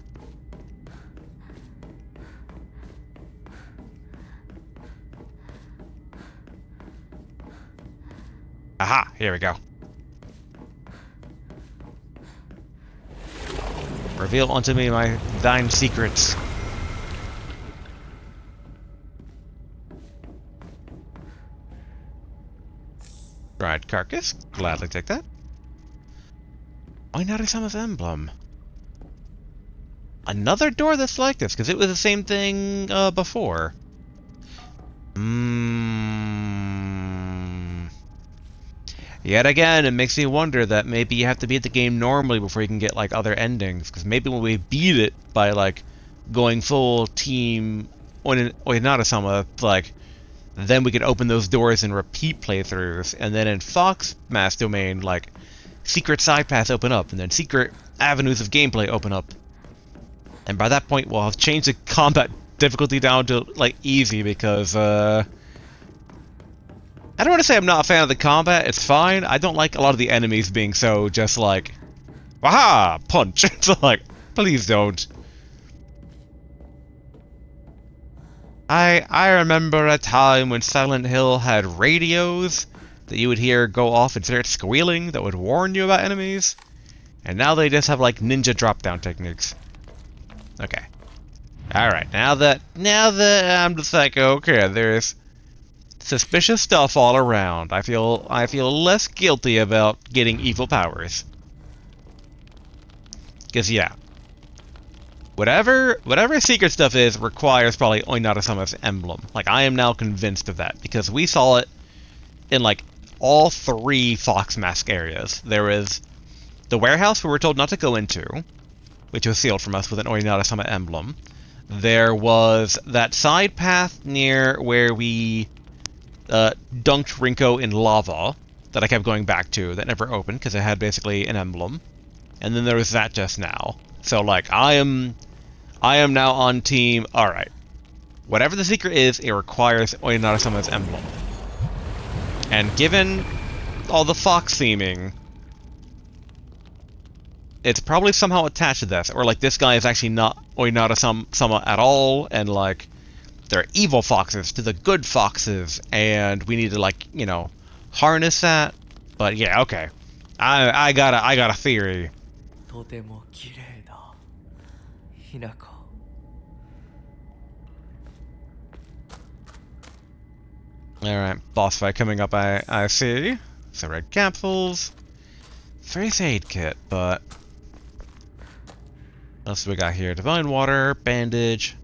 Aha! Here we go. Reveal unto me thine secrets. Dried carcass. Gladly take that. Oinari-sama's emblem. Another door that's like this, because it was the same thing before. Yet again, it makes me wonder that maybe you have to beat the game normally before you can get, like, other endings. Because maybe when we beat it by, like, going full team Oinari-sama, like, then we could open those doors and repeat playthroughs. And then in Fox Mass Domain, like, secret side paths open up, and then secret avenues of gameplay open up. And by that point, we'll have changed the combat difficulty down to, like, easy, because, I don't want to say I'm not a fan of the combat, it's fine. I don't like a lot of the enemies being so just like, waha! Punch! It's like, please don't. I remember a time when Silent Hill had radios that you would hear go off and start squealing that would warn you about enemies. And now they just have, like, ninja drop-down techniques. Okay. Alright, now that I'm just like, okay, there's suspicious stuff all around. I feel less guilty about getting evil powers. Cause yeah. Whatever secret stuff is requires probably Oinari-sama's emblem. Like, I am now convinced of that, because we saw it in, like, all 3 Fox Mask areas. There was the warehouse we were told not to go into, which was sealed from us with an Oinari-sama emblem. There was that side path near where we dunked Rinko in lava that I kept going back to that never opened because it had basically an emblem. And then there was that just now. So, like, I am now on team, alright. Whatever the secret is, it requires Oinari-sama's emblem. And given all the fox theming, it's probably somehow attached to this. Or, like, this guy is actually not Oinari-sama at all, and, like, there are evil foxes to the good foxes, and we need to, like, you know, harness that. But yeah, okay. I got a theory. とても綺麗だ、ひなこ。Alright, boss fight coming up, I see. Some red capsules. First aid kit, but... what else do we got here? Divine water, bandage.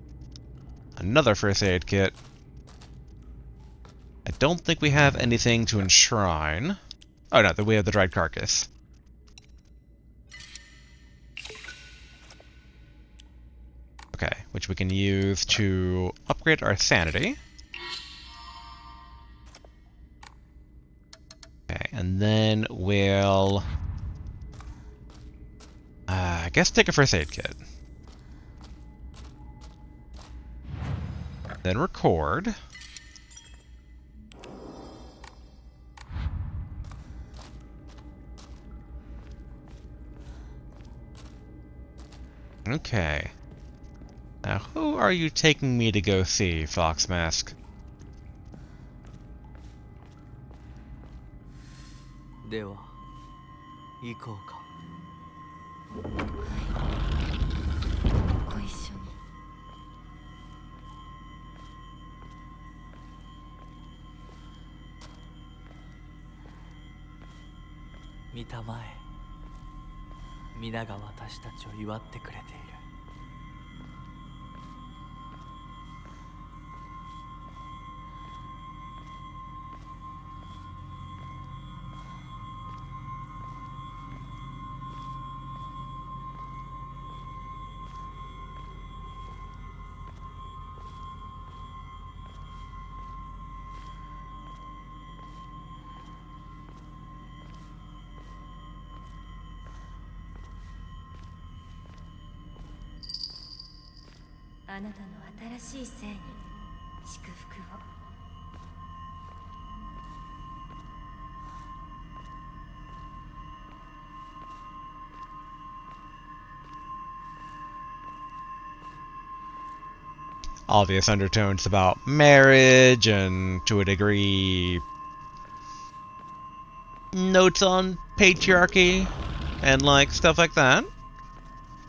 Another first aid kit. I don't think we have anything to enshrine. Oh no, we have the dried carcass. Okay, which we can use to upgrade our sanity. Okay, and then we'll... I guess take a first aid kit. Then record. Okay. Now, who are you taking me to go see, Fox Mask? では行こうか。ご一緒に。見たまえ、皆が私たちを祝ってくれている。あなたの新しい生に祝福を。Obvious undertones about marriage and, to a degree, notes on patriarchy and, like, stuff like that.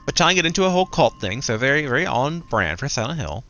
But tying it into a whole cult thing, so very, very on brand for Silent Hill.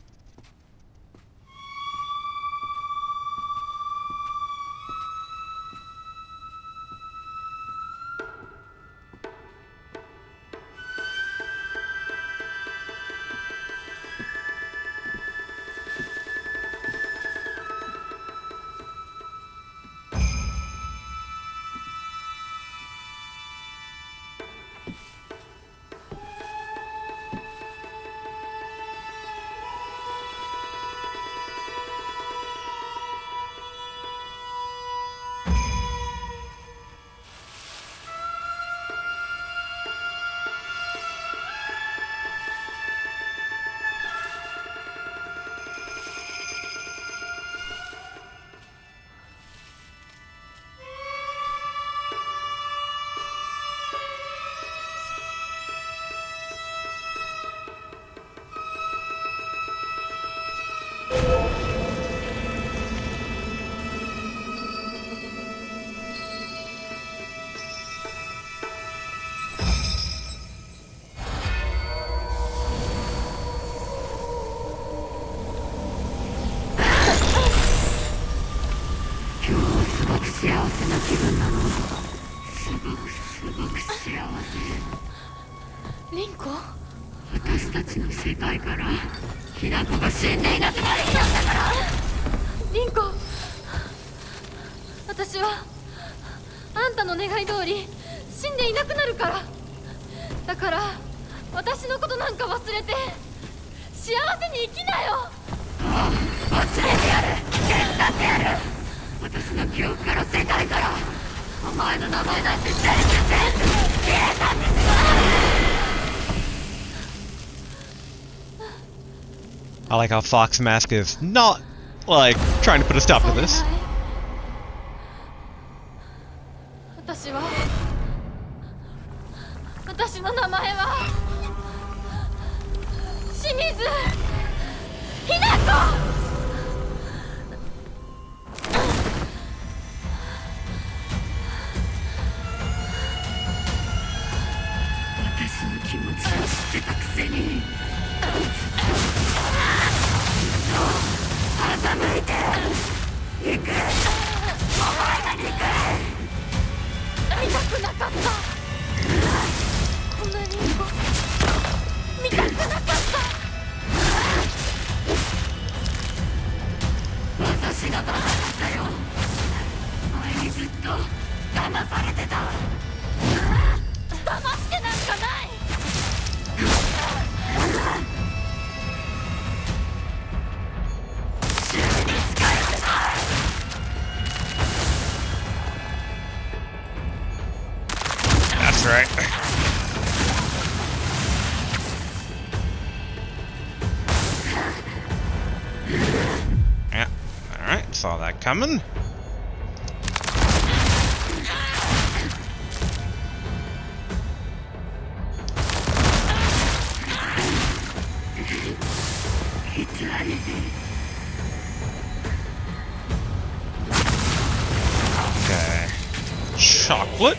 私はあんたの願い通り死んでいなくなるから。だから私のことなんか忘れて幸せに生きなよ。忘れてやる。手伝ってやる。私の記憶から世界からお前の名前なんて全部消えたんですよ。I like how Fox Mask is not, like, trying to put a stop to this. 私の名前は清水ひな子。私の気持ちを知ってたくせに欺いて憎い。お前が憎い。会いたくなかった。こんなリンゴ見たくなかった。私がバカだったよ。前にずっと騙されてた。騙してなんかない。銃に使えてた。That's right. Yeah, alright, saw that coming. Okay. Chocolate?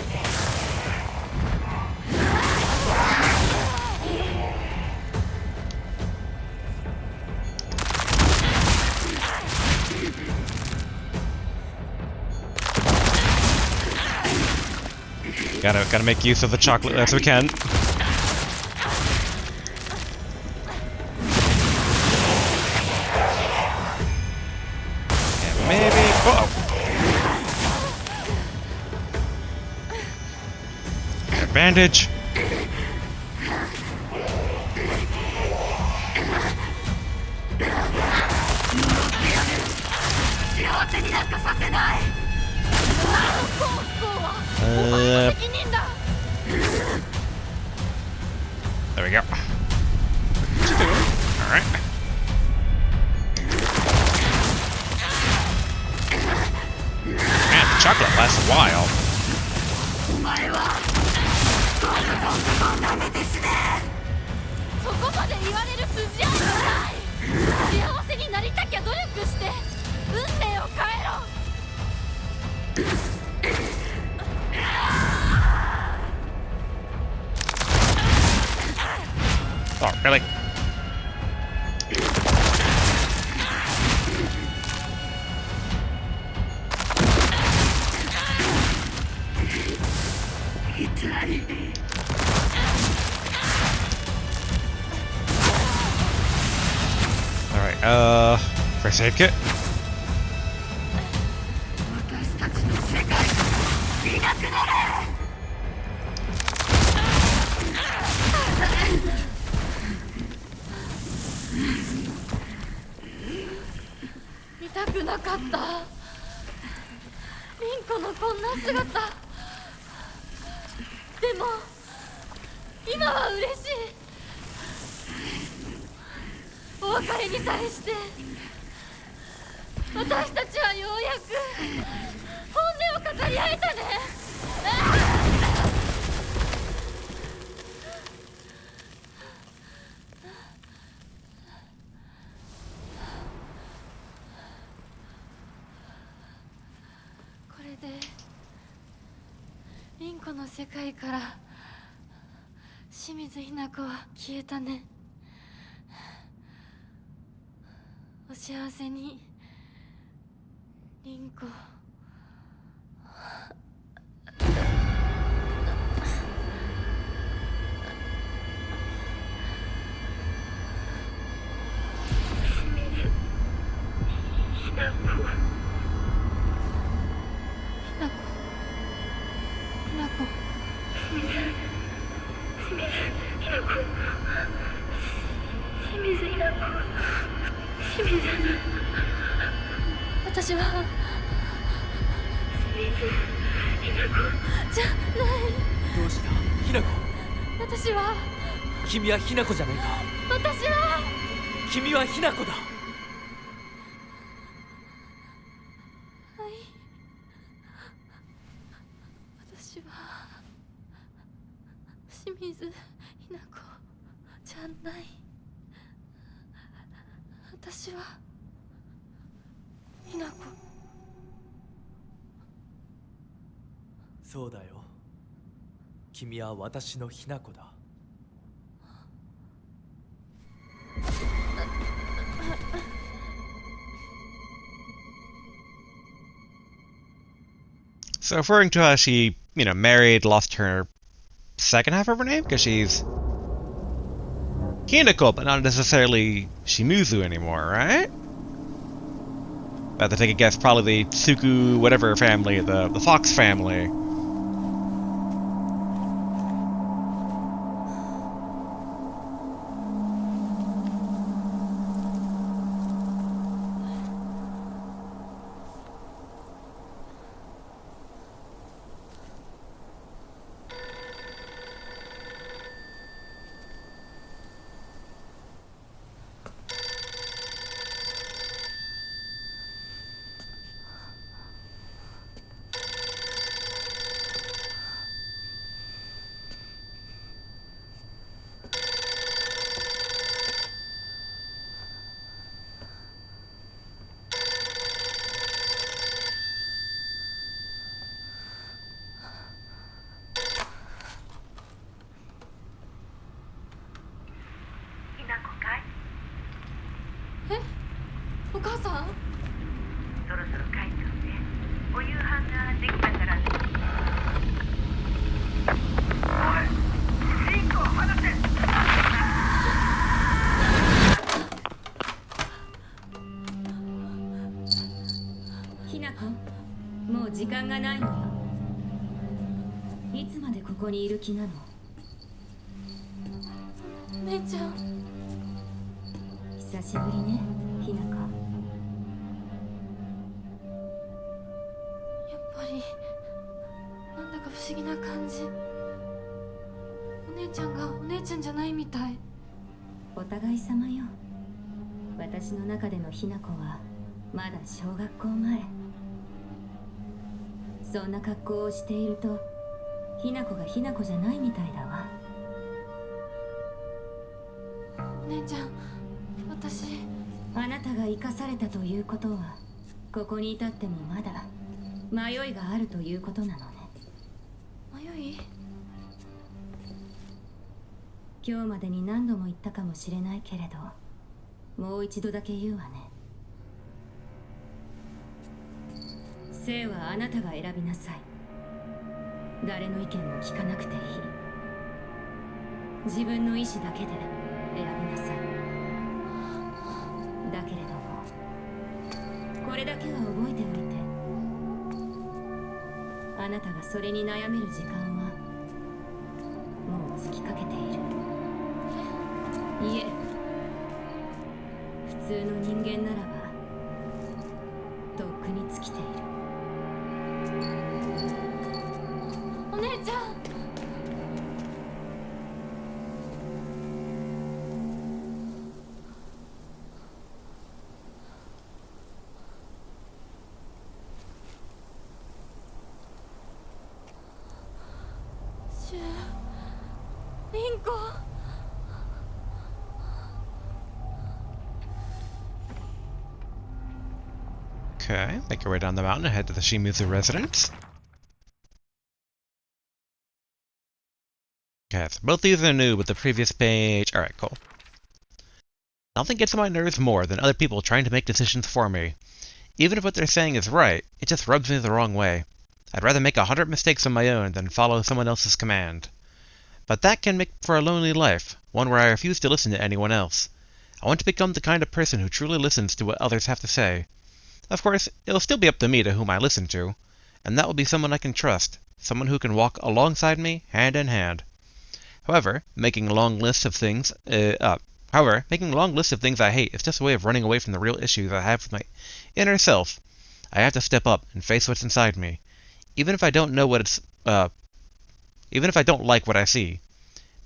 Gotta make use of the chocolate as we can. And maybe... Oh! Bandage! There we go. Alright. Man, the chocolate lasts a while. Oh, really? Alright, first aid kit.凛子の世界から清水ひな子は消えたね。お幸せに、凛子。私は清水ひな子じゃない。どうしたひな子。私は君はひな子じゃないか。私は君はひな子だ。はい、私は清水ひな子じゃない。私はひな子。そうだよ。君は私のひな子だ。So referring to how she, married, lost her second half of her name, because she's Hinako, but not necessarily Shimizu anymore, right? About to take a guess, probably the Tsuku whatever family, the Fox family. 母さん。そろそろ帰ってきて。お夕飯ができたから。おい、リンコを離せ。ひなこ、もう時間がないのよ。いつまでここにいる気なの？お姉ちゃん。久しぶりね、ひなこ。やっぱりなんだか不思議な感じ。お姉ちゃんがお姉ちゃんじゃないみたい。お互い様よ。私の中でのひなこはまだ小学校前。そんな格好をしているとひなこがひなこじゃないみたいだわ。お姉ちゃん、私。あなたが生かされたということはここに至ってもまだ迷いがあるということなのね。迷い？今日までに何度も言ったかもしれないけれど、もう一度だけ言うわね。生はあなたが選びなさい。誰の意見も聞かなくていい。自分の意志だけで選びなさい。だけれどもこれだけは覚えておいて。あなたがそれに悩める時間はもう尽きかけている。いえ、普通の人間ならばとっくに尽きている。お姉ちゃん。シュウ、リンコ。Okay, make your way down the mountain and head to the Shimuzu residence. Okay, so both these are new, but the previous page... Alright, cool. Nothing gets on my nerves more than other people trying to make decisions for me. Even if what they're saying is right, it just rubs me the wrong way. I'd rather make 100 mistakes on my own than follow someone else's command. But that can make for a lonely life, one where I refuse to listen to anyone else. I want to become the kind of person who truly listens to what others have to say. Of course, it'll still be up to me to whom I listen to, and that will be someone I can trust, someone who can walk alongside me, hand in hand. However, making a long list of things I hate is just a way of running away from the real issues I have with my inner self. I have to step up and face what's inside me, even if I don't like what I see.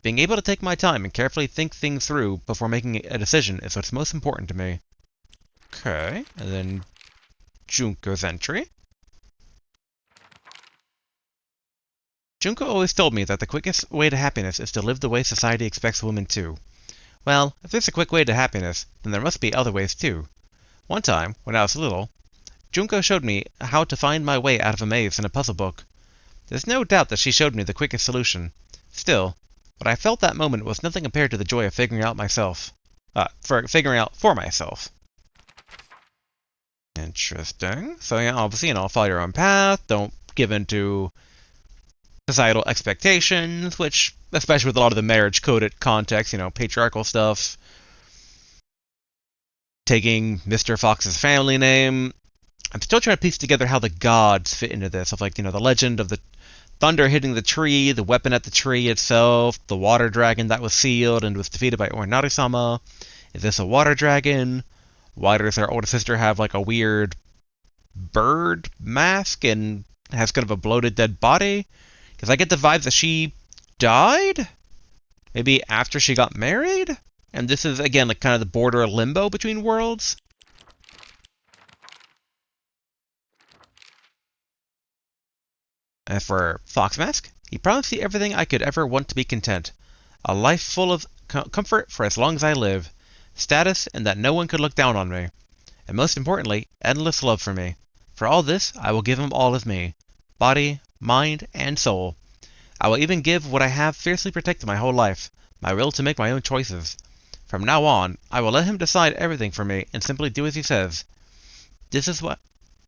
Being able to take my time and carefully think things through before making a decision is what's most important to me. Okay, and then Junko's entry. Junko always told me that the quickest way to happiness is to live the way society expects women to. Well, if there's a quick way to happiness, then there must be other ways too. One time, when I was little, Junko showed me how to find my way out of a maze in a puzzle book. There's no doubt that she showed me the quickest solution. Still, what I felt that moment was nothing compared to the joy of figuring out for myself. Interesting. So yeah, obviously, follow your own path. Don't give in to societal expectations, which, especially with a lot of the marriage-coded context, patriarchal stuff. Taking Mr. Fox's family name. I'm still trying to piece together how the gods fit into this, of the legend of the thunder hitting the tree, the weapon at the tree itself, the water dragon that was sealed and was defeated by Orinari-sama. Is this a water dragon? Why does our older sister have a weird bird mask and has kind of a bloated dead body? Because I get the vibe that she died? Maybe after she got married? And this is, again, kind of the border limbo between worlds? And for Fox Mask, he promised me everything I could ever want to be content. A life full of comfort for as long as I live. Status, and that no one could look down on me. And most importantly, endless love for me. For all this, I will give him all of me. Body, mind, and soul. I will even give what I have fiercely protected my whole life. My will to make my own choices. From now on, I will let him decide everything for me and simply do as he says. This is what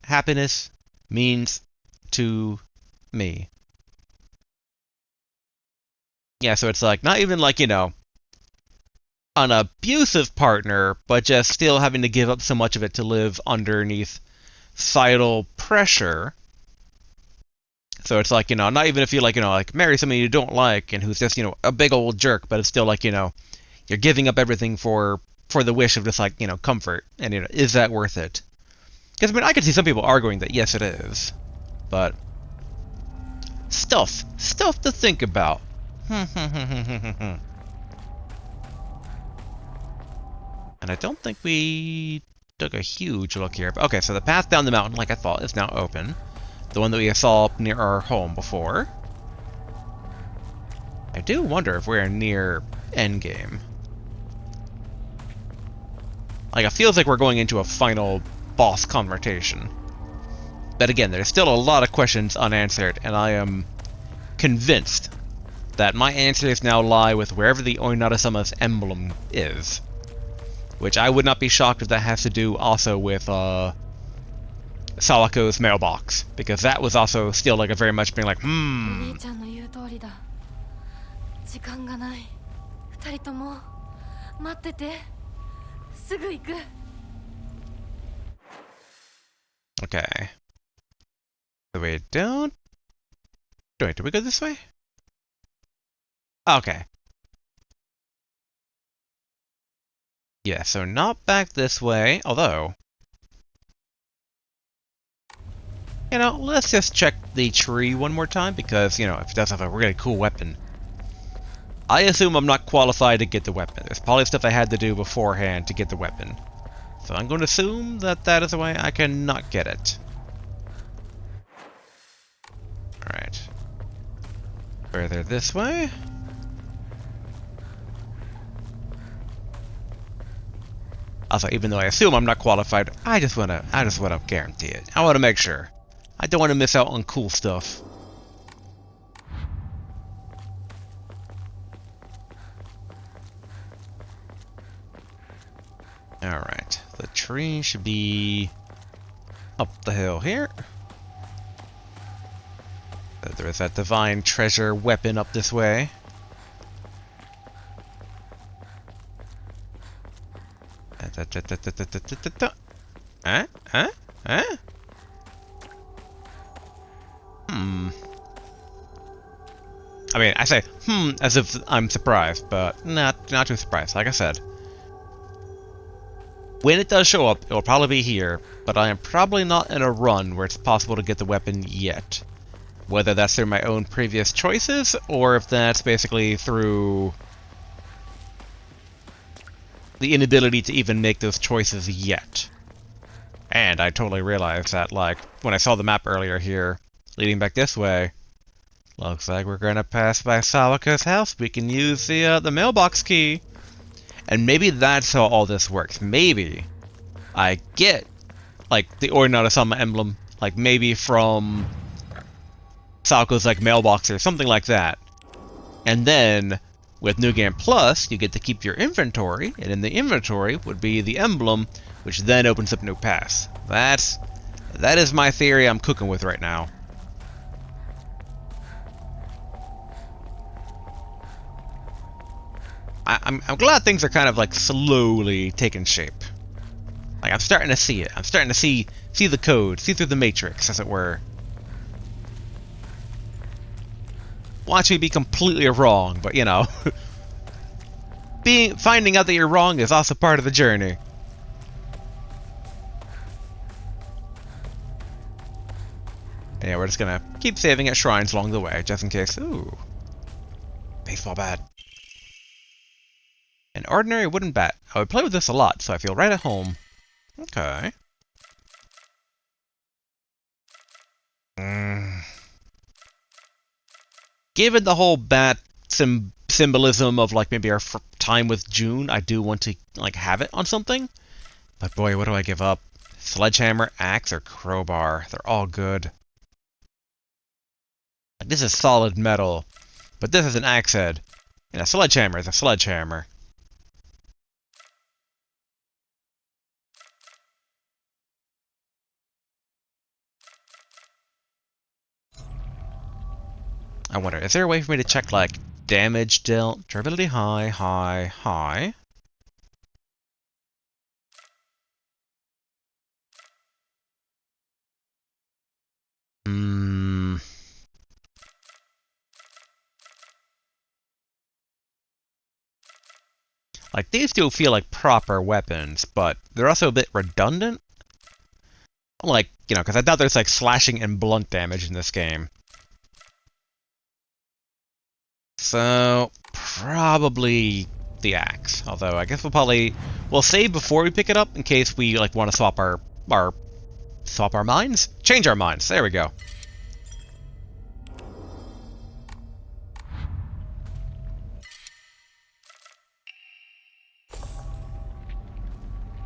happiness means to me. Yeah, so it's like, not even like, an abusive partner, but just still having to give up so much of it to live underneath societal pressure. So it's like, not even if you like marry somebody you don't like and who's just, a big old jerk, but it's still like, you're giving up everything for the wish of just like, comfort. And, is that worth it? Because, I mean, I can see some people arguing that yes, it is. But stuff to think about. And I don't think we took a huge look here. But okay, so the path down the mountain, like I thought, is now open. The one that we saw up near our home before. I do wonder if we're near endgame. Like, it feels like we're going into a final boss confrontation. But again, there's still a lot of questions unanswered, and I am convinced that my answers now lie with wherever the Oinada-sama's emblem is. Which I would not be shocked if that has to do also with Sawako's mailbox, because that was also still like a very much being like, お兄ちゃんの言う通りだ。時間がない。二人とも待ってて。すぐ行く。Okay. So we don't... Wait, do we go this way? Okay. Yeah, so not back this way, although... let's just check the tree one more time, because, if it does have a really cool weapon. I assume I'm not qualified to get the weapon. There's probably stuff I had to do beforehand to get the weapon. So I'm going to assume that that is the way I cannot get it. Alright. Further this way. Also, even though I assume I'm not qualified, I just wanna guarantee it. I wanna make sure. I don't wanna miss out on cool stuff. Alright, the tree should be up the hill here. There is that divine treasure weapon up this way. I mean, I say as if I'm surprised, but not too surprised. Like I said, when it does show up, it will probably be here, but I am probably not in a run where it's possible to get the weapon yet. Whether that's through my own previous choices, or if that's basically through the inability to even make those choices yet. And I totally realized that, like, when I saw the map earlier here, leading back this way, looks like we're gonna pass by Sawaka's house. We can use the mailbox key. And maybe that's how all this works. Maybe I get, like, the Orinata-sama emblem, like, maybe from Sawako's, like, mailbox or something like that. And then, with New Game Plus, you get to keep your inventory, and in the inventory would be the emblem, which then opens up new paths. That is my theory I'm cooking with right now. I'm glad things are kind of like slowly taking shape. Like, I'm starting to see it. I'm starting to see the code, see through the matrix, as it were. Watch me be completely wrong, but finding out that you're wrong is also part of the journey. Yeah, we're just gonna keep saving at shrines along the way, just in case. Ooh, baseball bat. An ordinary wooden bat. I would play with this a lot, so I feel right at home. Okay. Given the whole bat symbolism of, like, maybe our time with June, I do want to, like, have it on something. But boy, what do I give up? Sledgehammer, axe, or crowbar? They're all good. Like, this is solid metal, but this is an axe head. And a sledgehammer is a sledgehammer. I wonder, is there a way for me to check, like, damage dealt, durability high, high, high? Hmm. Like, these do feel like proper weapons, but they're also a bit redundant. Like, you know, because I thought there's, like, slashing and blunt damage in this game. So, probably the axe. Although, I guess we'll save before we pick it up in case we, like, want to swap our minds? Change our minds. There we go.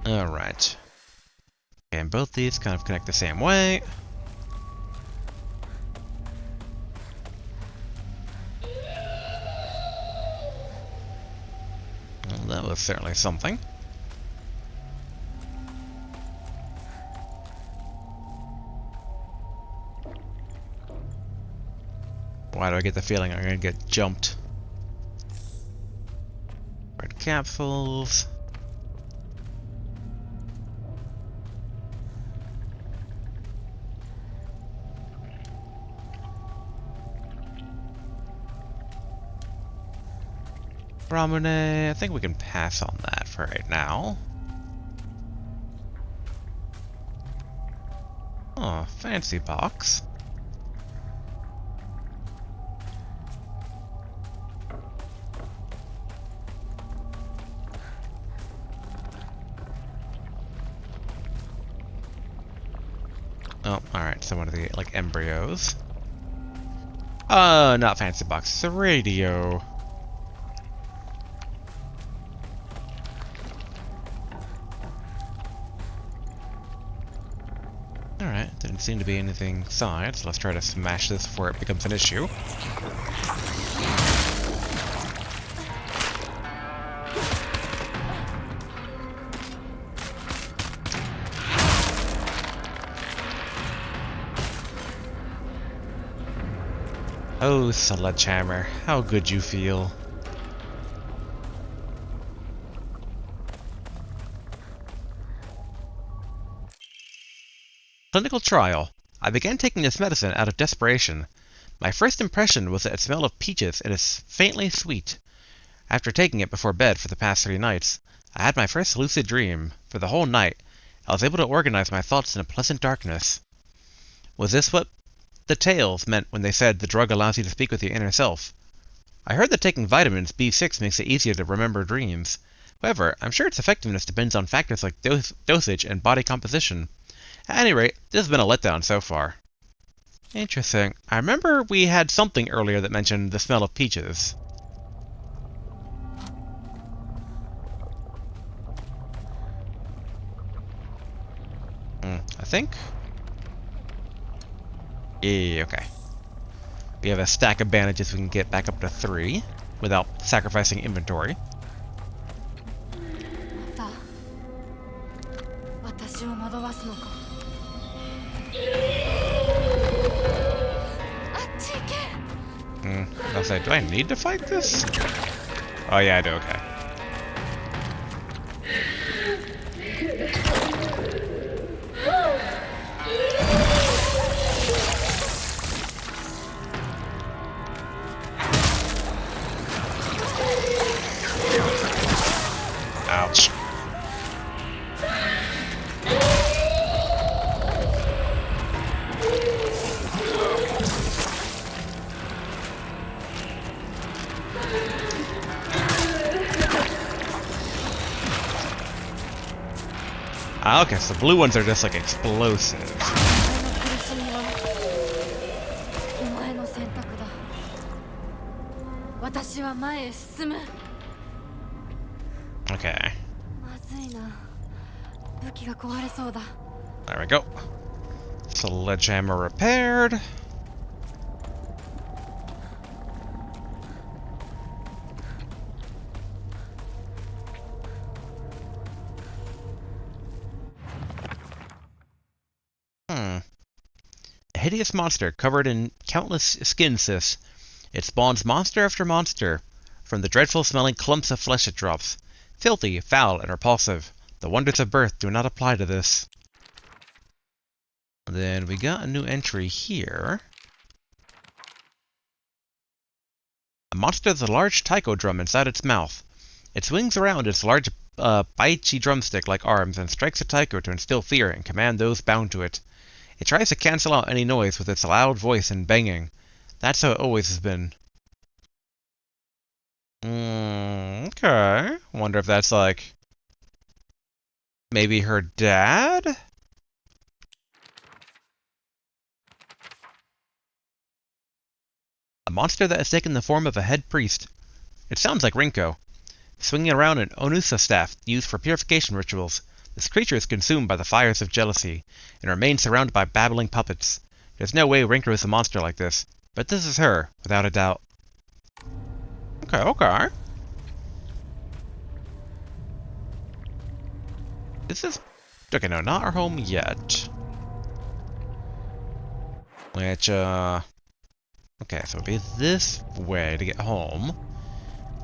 Alright. And both these kind of connect the same way. Well, that was certainly something. Why do I get the feeling I'm gonna get jumped? Red capsules. Brahmane, I think we can pass on that for right now. Oh, fancy box. Oh, alright, so one of the, like, embryos. Not fancy box, it's a radio. Alright, didn't seem to be anything inside, so let's try to smash this before it becomes an issue. Oh, Sledgehammer, how good you feel. Clinical trial. I began taking this medicine out of desperation. My first impression was that it smelled of peaches and is faintly sweet. After taking it before bed for the past 3 nights, I had my first lucid dream. For the whole night, I was able to organize my thoughts in a pleasant darkness. Was this what the tales meant when they said the drug allows you to speak with your inner self? I heard that taking vitamins B6 makes it easier to remember dreams. However, I'm sure its effectiveness depends on factors like dosage and body composition. At any rate, this has been a letdown so far. Interesting. I remember we had something earlier that mentioned the smell of peaches. I think? Yeah, okay. We have a stack of bandages we can get back up to 3 without sacrificing inventory. また私を惑わすのか。あっち行け。 I'll say, do I need to fight this? Oh yeah, I do, okay. Ouch. Ah, okay, so the blue ones are just like explosive. お前の苦しみはお前の選択だ。私は前へ進む。 Okay, まずいな。武器が壊れそうだ。 there we go. Sledgehammer repaired. A hideous monster covered in countless skin cysts It spawns monster after monster, from the dreadful smelling clumps of flesh it drops. Filthy, foul, and repulsive. The wonders of birth do not apply to this. And then we got a new entry here. A monster with a large taiko drum inside its mouth. It swings around its large baichi drumstick-like arms and strikes a taiko to instill fear and command those bound to it. It tries to cancel out any noise with its loud voice and banging. That's how it always has been. Okay. Wonder if that's like... maybe her dad? A monster that has taken the form of a head priest. It sounds like Rinko, swinging around an Onusa staff used for purification rituals. This creature is consumed by the fires of jealousy, and remains surrounded by babbling puppets. There's no way Rinko is a monster like this, but this is her, without a doubt. Okay. This is... okay, no, not our home yet. Which, okay, so it'll be this way to get home.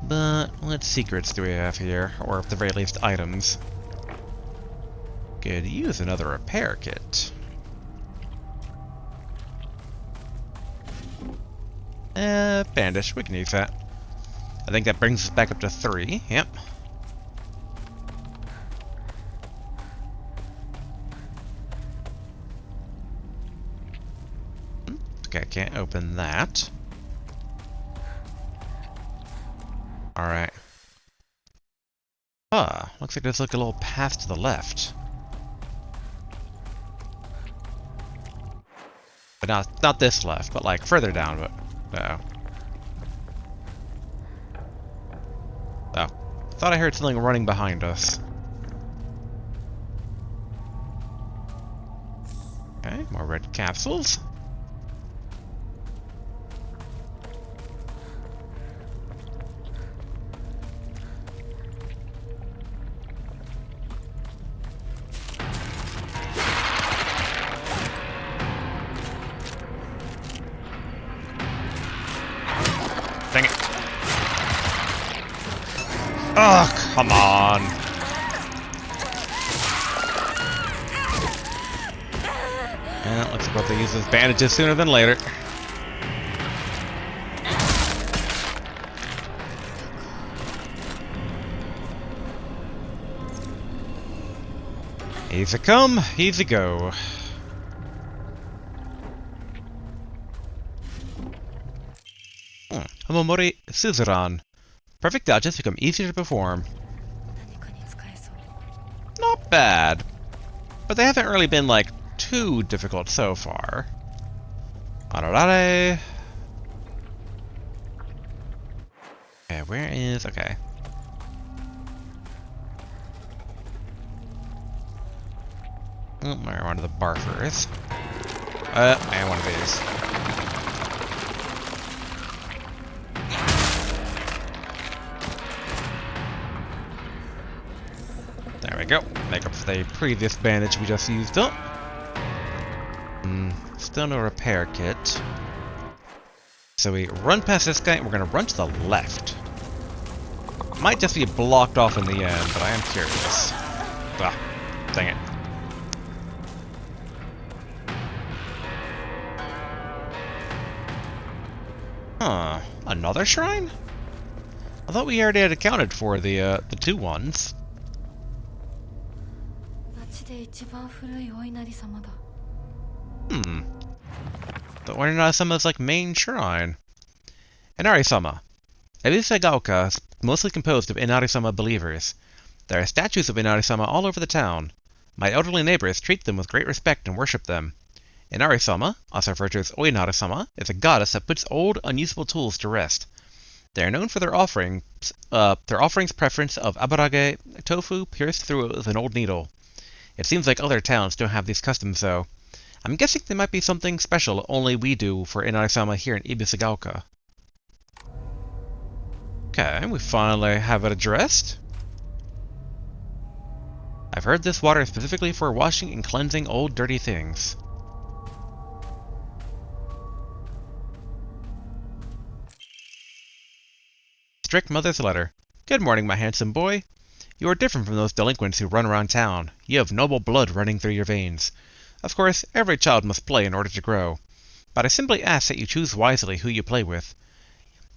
But what secrets do we have here? Or at the very least, items. Could use another repair kit. Bandish, we can use that. I think that brings us back up to 3, yep. Okay, I can't open that. Alright. Looks like there's like a little path to the left. But not this left, but like further down, but no. Oh. Thought I heard something running behind us. Okay, more red capsules. Dang it. Oh, come on. Yeah, looks like we'll have to use those bandages sooner than later. Easy come, easy go. Homomori Suzuran. Perfect dodges become easier to perform. Not bad. But they haven't really been, like, too difficult so far. Ararare. Okay, where is... okay. Where are one of the barfers? And one of these. There we go. Make up for the previous bandage we just used up. Still no repair kit. So we run past this guy and we're gonna run to the left. Might just be blocked off in the end, but I am curious. Ah, dang it. Huh. Another shrine? I thought we already had accounted for the 2 ones. The Oinari-sama's like main shrine. Inari-sama. Ebisugaoka is mostly composed of Inari-sama believers. There are statues of Inari-sama all over the town. My elderly neighbors treat them with great respect and worship them. Inari-sama, also referred to as Oinari-sama, is a goddess that puts old, unusable tools to rest. They are known for their offerings preference of abarage tofu pierced through with an old needle. It seems like other towns don't have these customs, though. I'm guessing there might be something special only we do for Inari-sama here in Ebisugaoka. Okay, we finally have it addressed. I've heard this water is specifically for washing and cleansing old dirty things. Strict mother's letter. Good morning, my handsome boy. You are different from those delinquents who run around town. You have noble blood running through your veins. Of course, every child must play in order to grow. But I simply ask that you choose wisely who you play with.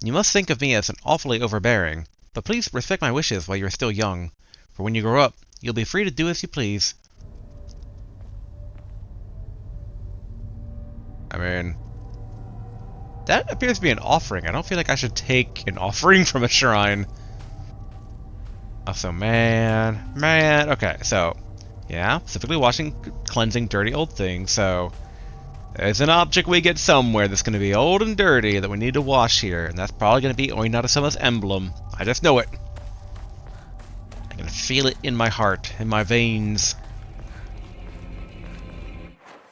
You must think of me as an awfully overbearing, but please respect my wishes while you are still young. For when you grow up, you'll be free to do as you please. I mean, that appears to be an offering. I don't feel like I should take an offering from a shrine. Also, man. Okay, so, yeah, specifically washing, cleansing dirty old things. So, there's an object we get somewhere that's going to be old and dirty that we need to wash here, and that's probably going to be Oinata-sama's emblem. I just know it. I can feel it in my heart, in my veins.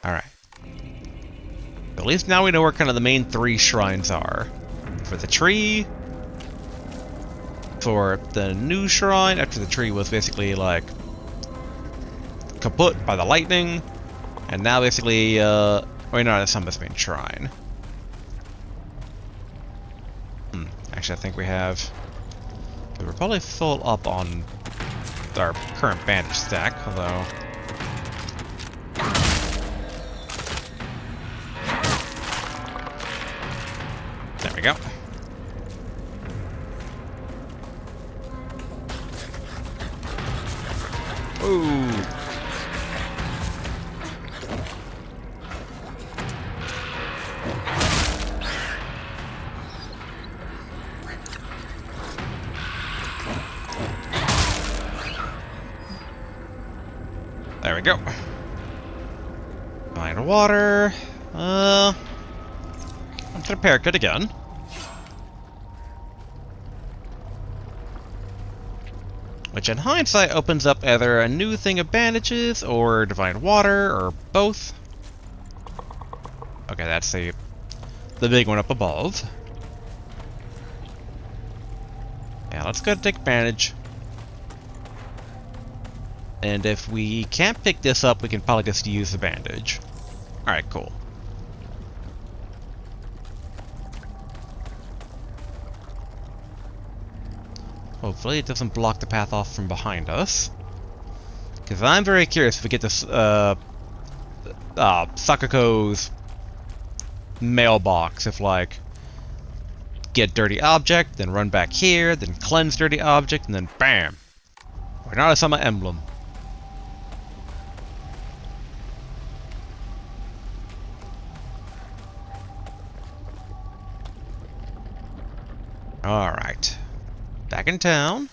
Alright. At least now we know where kind of the main 3 shrines are. For the tree, for the new shrine, after the tree was basically, like, kaput by the lightning, and now basically, Oinata-sama's main shrine. Actually, I think we have... We're probably full up on our current bandage stack, although... There we go. Ooh. There we go. Find water. I'm to repair good again. Which in hindsight opens up either a new thing of bandages or divine water or both. Okay, that's the big one up above. Yeah, let's go take bandage. And if we can't pick this up, we can probably just use the bandage. Alright, cool. Hopefully it doesn't block the path off from behind us. Because I'm very curious if we get this, Sakako's mailbox. If, like, get dirty object, then run back here, then cleanse dirty object, and then BAM! Oinata-sama emblem. Alright. Back in town.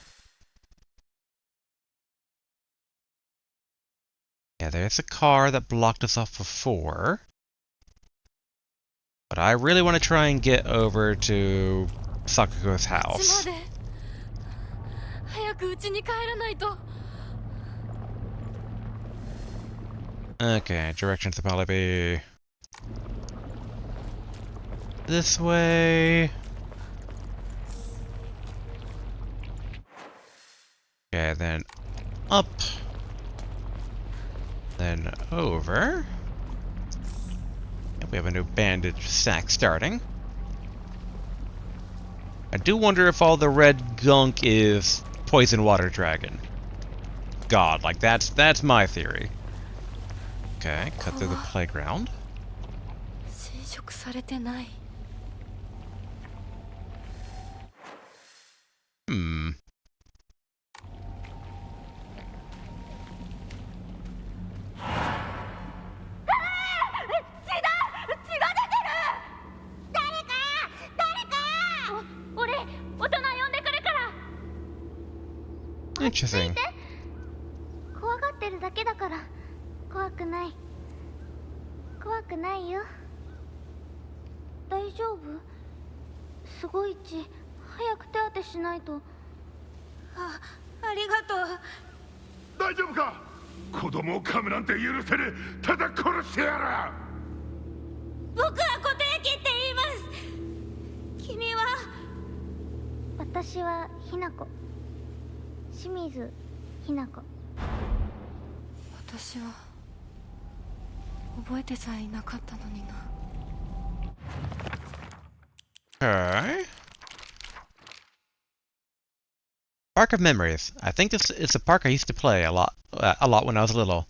Yeah, there's a car that blocked us off before. But I really want to try and get over to Sakako's house. 早く家に帰らないと。 Okay, directions will probably be this way. Okay, then up. Then over. Yep, we have a new bandage stack starting. I do wonder if all the red gunk is poison water dragon. God, like that's my theory. Okay, cut through the playground. 侵食されてない。 Interesting. 怖がってるだけだから怖くない怖くないよ大丈夫すごい血早く手当てしないとありがとう大丈夫か子供を噛むなんて許せねえただ殺してやる僕は固定機って言います君は私はひな子清水ひな子私は覚えてさえいなかったのにな。 Okay. Park of Memories. I think this is a park I used to play a lot when I was little.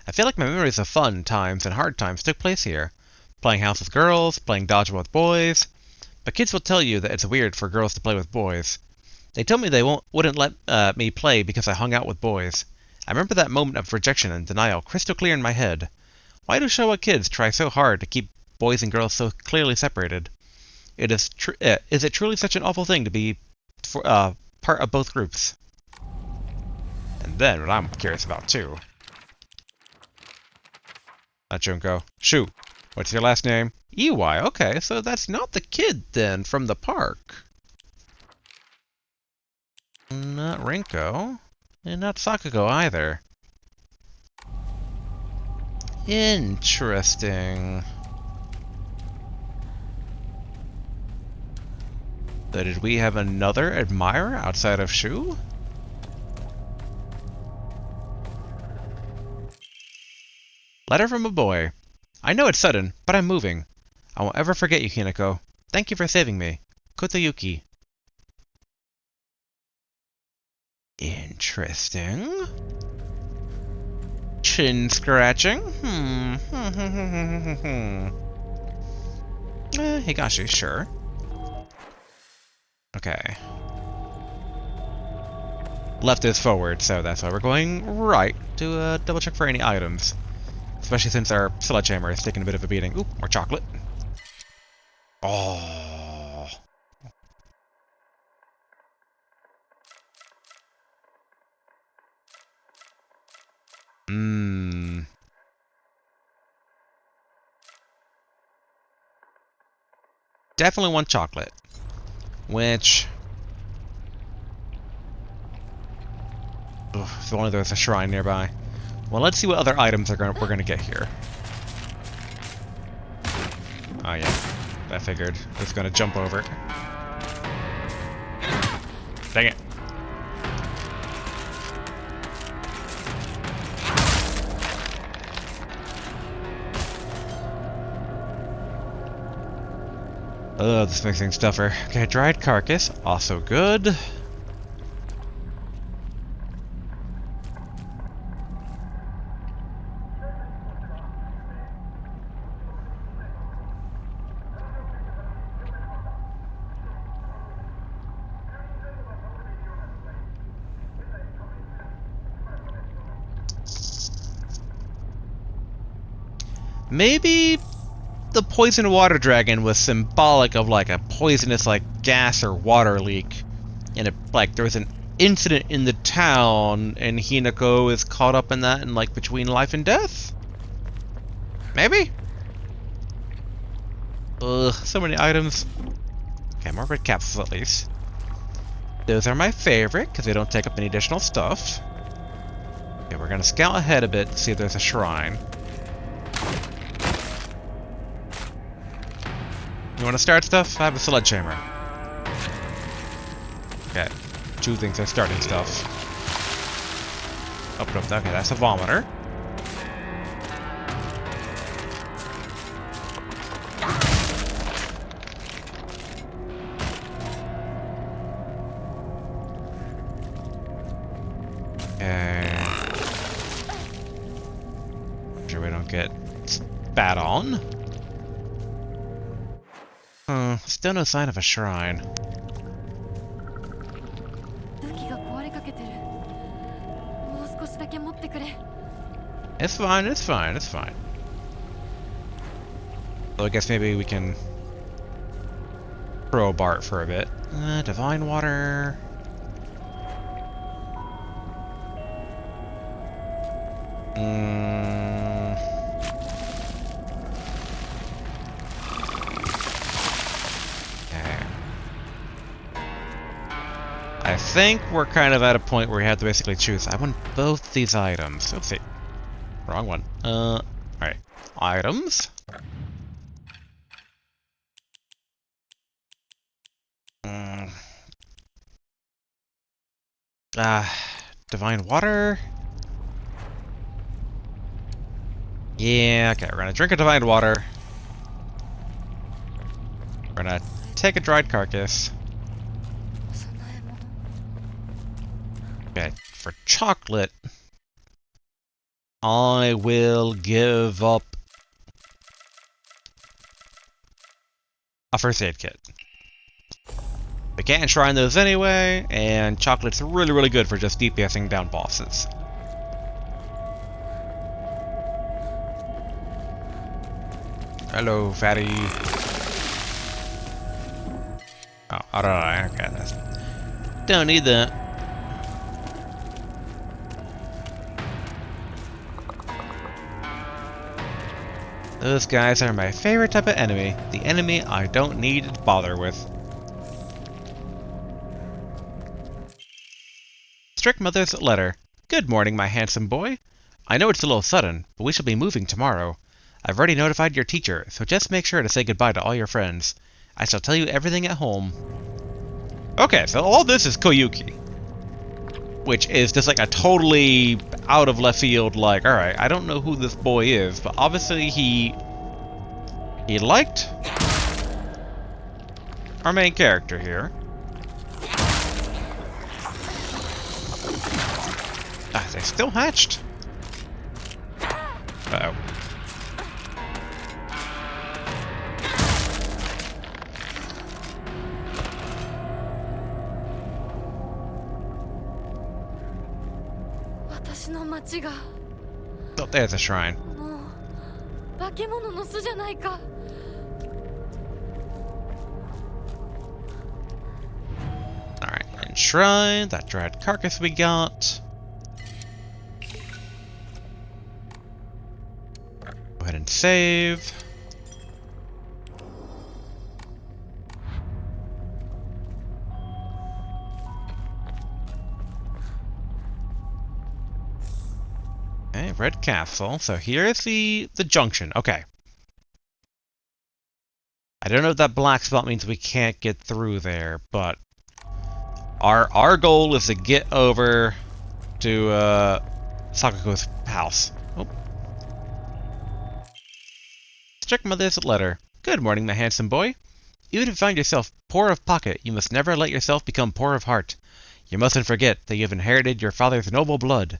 I feel like my memories of fun times and hard times took place here. Playing house with girls, playing dodgeball with boys. But kids will tell you that it's weird for girls to play with boys. They told me they wouldn't let me play because I hung out with boys. I remember that moment of rejection and denial crystal clear in my head. Why do Showa kids try so hard to keep boys and girls so clearly separated? Is it truly such an awful thing to be part of both groups? And then what I'm curious about too. Junko. Shoot. What's your last name? EY. Okay, so that's not the kid then from the park. Not Rinko. And not Sakugo either. Interesting. So did we have another admirer outside of Shu? Letter from a boy. I know it's sudden, but I'm moving. I won't ever forget you, Hinako. Thank you for saving me. Kotayuki. Interesting. Chin scratching? Higashi, sure. Okay. Left is forward, so that's why we're going right to double check for any items. Especially since our sledgehammer is taking a bit of a beating. Ooh, more chocolate. Oh. Mmm. Definitely want chocolate. Which... Ugh, if only there was a shrine nearby. Well, let's see what other items we're gonna get here. Oh yeah, I figured it was gonna jump over. Dang it. Ugh, this makes things tougher. Okay, dried carcass, also good. Maybe the poison water dragon was symbolic of like a poisonous like gas or water leak. And it, like there was an incident in the town and Hinako is caught up in that and like between life and death? Maybe? Ugh, so many items. Okay, more red capsules at least. Those are my favorite because they don't take up any additional stuff. Okay, we're gonna scout ahead a bit to see if there's a shrine. You want to start stuff? I have a sledgehammer. Okay, two things are starting stuff. Oh, no, okay, that's a vomiter. Okay. Sure we don't get spat on. Still no sign of a shrine. It's fine, it's fine, it's fine. So I guess maybe we can throw Bart for a bit. Divine water. I think we're kind of at a point where we have to basically choose. I want both these items. Let's see. Wrong one. Alright. Items. Divine water. Yeah, okay, we're gonna drink a divine water. We're gonna take a dried carcass. Okay, for chocolate, I will give up a first aid kit. We can't enshrine those anyway, and chocolate's really, really good for just DPSing down bosses. Hello, fatty. Oh, alright, okay. Don't need that. Those guys are my favorite type of enemy. The enemy I don't need to bother with. Strict Mother's letter. Good morning, my handsome boy. I know it's a little sudden, but we shall be moving tomorrow. I've already notified your teacher, so just make sure to say goodbye to all your friends. I shall tell you everything at home. Okay, so all this is Koyuki. Which is just like a totally out of left field, like, alright, I don't know who this boy is, but obviously he liked our main character here. Ah, they still hatched? Uh-oh. Oh, there's a shrine. Alright, and shrine, that dried carcass we got. Go ahead and save. Okay, Red Castle. So here's the junction. Okay. I don't know if that black spot means we can't get through there, but our goal is to get over to Sakako's house. Oh. Check Mother's letter. Good morning, my handsome boy. Even if you find yourself poor of pocket, you must never let yourself become poor of heart. You mustn't forget that you have inherited your father's noble blood.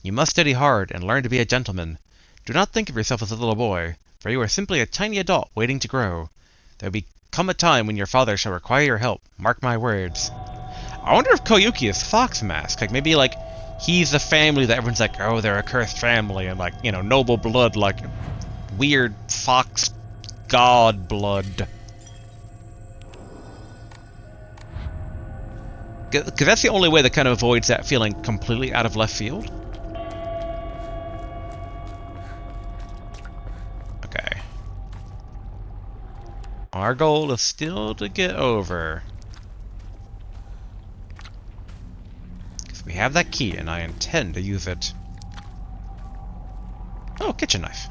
You must study hard and learn to be a gentleman. Do not think of yourself as a little boy, for you are simply a tiny adult waiting to grow. There will come a time when your father shall require your help. Mark my words. I wonder if Koyuki is Fox Mask. Like, maybe, like, he's the family that everyone's like, oh, they're a cursed family, and, like, you know, noble blood, like, weird fox god blood. Because that's the only way that kind of avoids that feeling completely out of left field. Okay. Our goal is still to get over. Because we have that key, and I intend to use it. Oh, kitchen knife.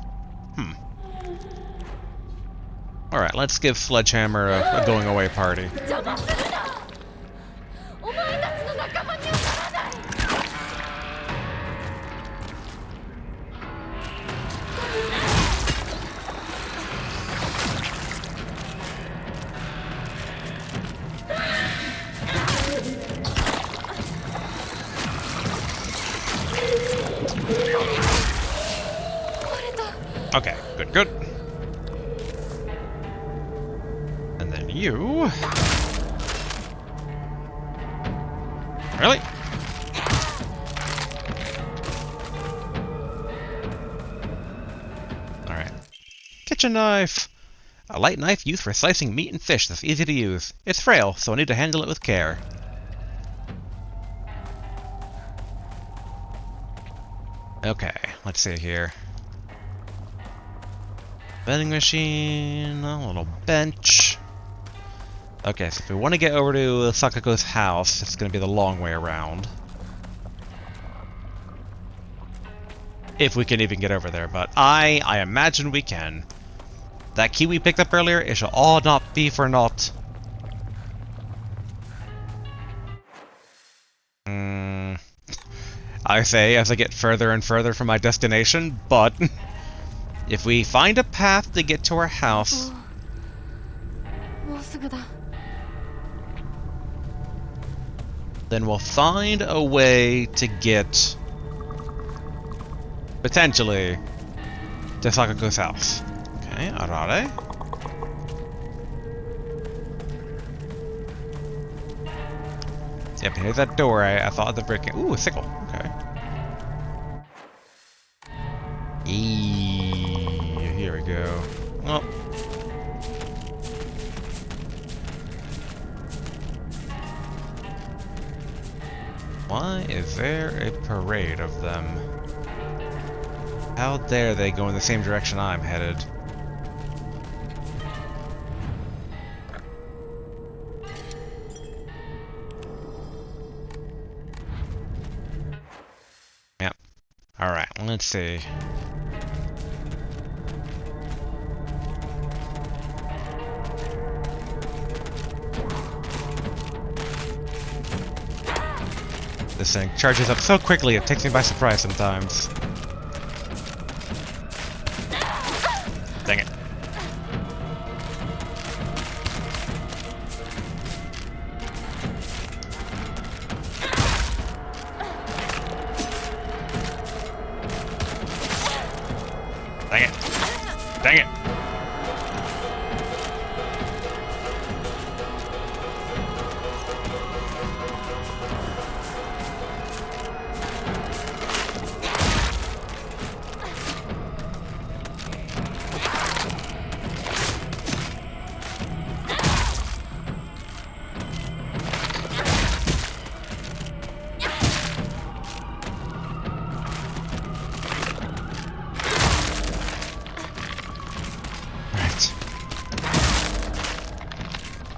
Alright, let's give Sledgehammer a going-away party. Okay, good, good. And then you... Really? Alright. Kitchen knife! A light knife used for slicing meat and fish that's easy to use. It's frail, so I need to handle it with care. Okay, let's see here. Vending machine, a little bench. Okay, so if we want to get over to Sakako's house, it's going to be the long way around. If we can even get over there, but I imagine we can. That key we picked up earlier, it shall all not be for naught. I say as I get further and further from my destination, but if we find a path to get to our house... then we'll find a way to get, potentially, to Sakako's house. Okay, Arare. Yep, here's that door I thought of the breaking. Ooh, a sickle. Okay. Here we go. Well. Why is there a parade of them? How dare they go in the same direction I'm headed? Yep. Alright, let's see. This thing charges up so quickly it takes me by surprise sometimes. Dang it. Dang it. Dang it.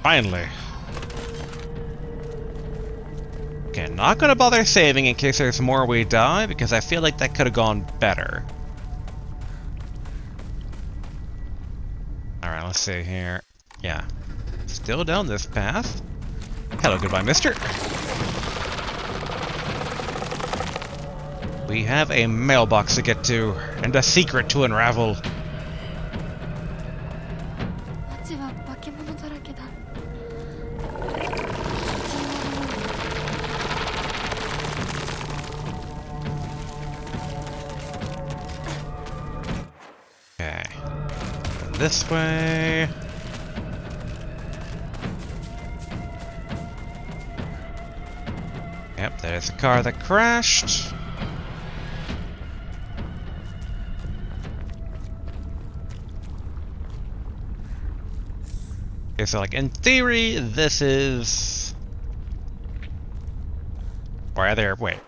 Finally. Okay, not gonna bother saving in case there's more we die, because I feel like that could have gone better. Alright, let's see here. Yeah. Still down this path. Hello, goodbye, mister. We have a mailbox to get to, and a secret to unravel. 街は化け物だらけだ。 Okay. This way. Yep, there's a car that crashed. Okay, so like in theory, this is... Or either, wait.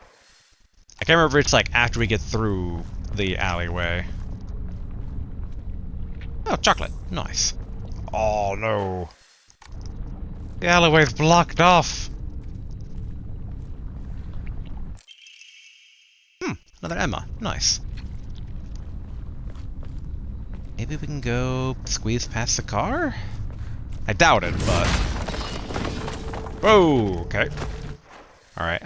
I can't remember if it's like after we get through the alleyway. Oh, chocolate. Nice. Oh, no. The alleyway's blocked off. Another Emma. Nice. Maybe we can go squeeze past the car? I doubt it, but... Whoa! Okay. Alright,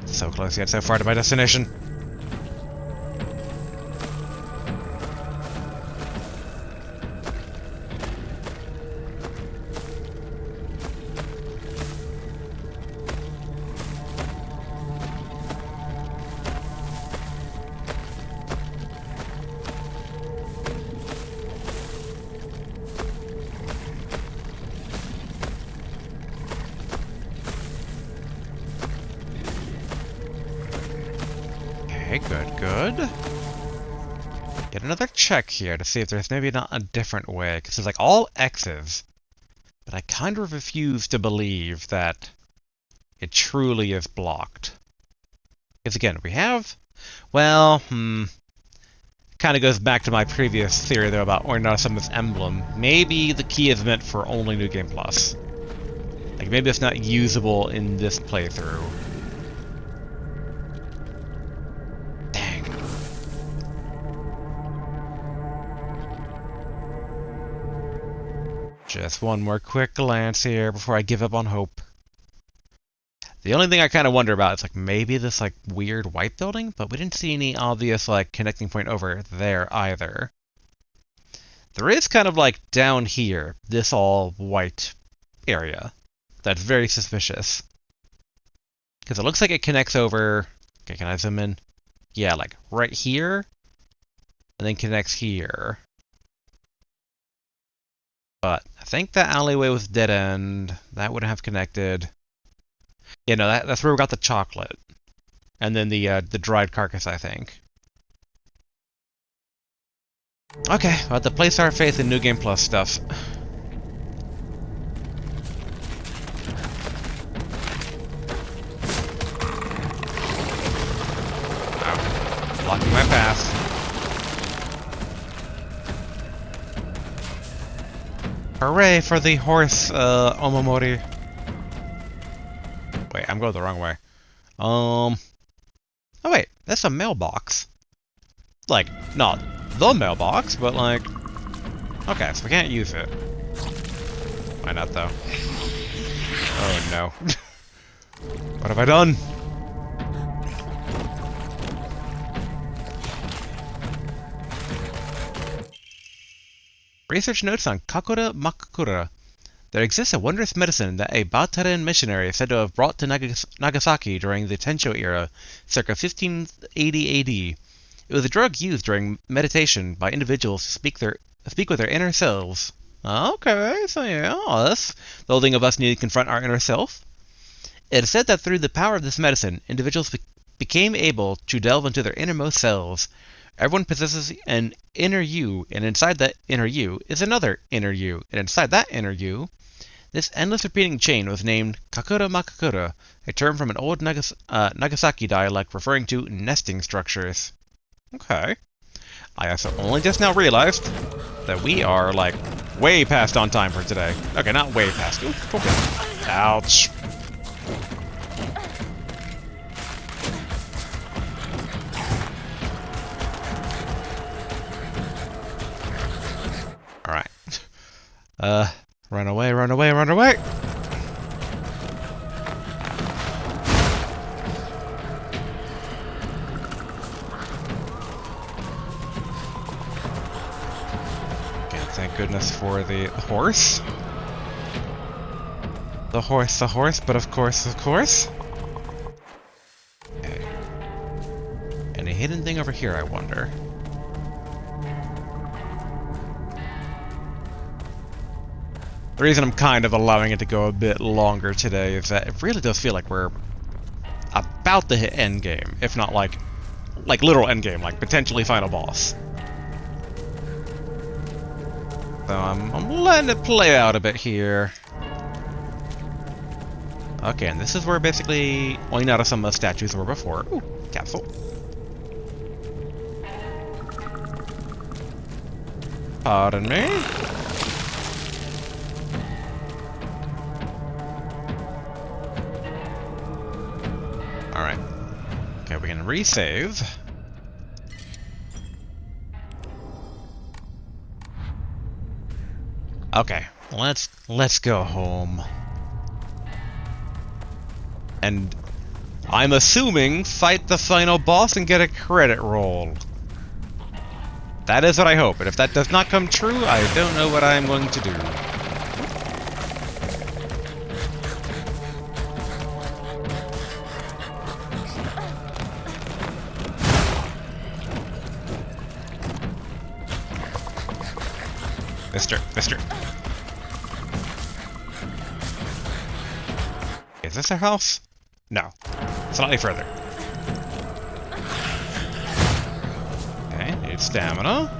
so close yet so far to my destination. Okay, good. Get another check here to see if there's maybe not a different way, because there's like all X's. But I kind of refuse to believe that it truly is blocked. Because again, we have, well, kind of goes back to my previous theory though about Ornata Summon's emblem. Maybe the key is meant for only New Game Plus. Like maybe it's not usable in this playthrough. Just one more quick glance here before I give up on hope. The only thing I kind of wonder about is like maybe this like weird white building, but we didn't see any obvious like connecting point over there either. There is kind of like down here, this all white area. That's very suspicious. Because it looks like it connects over... Okay, can I zoom in? Yeah, like right here. And then connects here. But I think that alleyway was dead end. That wouldn't have connected. Yeah, no, that's where we got the chocolate. And then the dried carcass, I think. Okay, we'll have to place our faith in New Game Plus stuff. Oh, blocking my path. Hooray for the horse, Omamori. Wait, I'm going the wrong way. Oh wait, that's a mailbox. Like, not the mailbox, but like... Okay, so we can't use it. Why not, though? Oh no. What have I done? Research notes on Kakura Makakura. There exists a wondrous medicine that a Bataran missionary is said to have brought to Nagasaki during the Tensho era, circa 1580 AD. It was a drug used during meditation by individuals to speak with their inner selves. Okay, so yeah, us. The whole thing of us needing to confront our inner self. It is said that through the power of this medicine, individuals became able to delve into their innermost selves. Everyone possesses an inner you, and inside that inner you is another inner you, and inside that inner you, this endless repeating chain was named Kakura Makakura, a term from an old Nagasaki dialect referring to nesting structures. Okay. I also only just now realized that we are, like, way past on time for today. Okay, not way past. Ooh, okay. Ouch. Alright. Run away, run away, run away! Thank goodness for the horse. The horse, but of course, Okay. Any hidden thing over here, I wonder? The reason I'm kind of allowing it to go a bit longer today is that it really does feel like we're about to hit endgame, if not like literal endgame, like potentially final boss. So I'm letting it play out a bit here. Okay, and this is where basically Oinara some of the statues were before. Ooh, capsule. Pardon me. Alright. Okay, we can resave. Okay, let's go home. And I'm assuming fight the final boss and get a credit roll. That is what I hope, and if that does not come true, I don't know what I'm going to do. Mister. Is this our house? No. Slightly further. Okay, need stamina.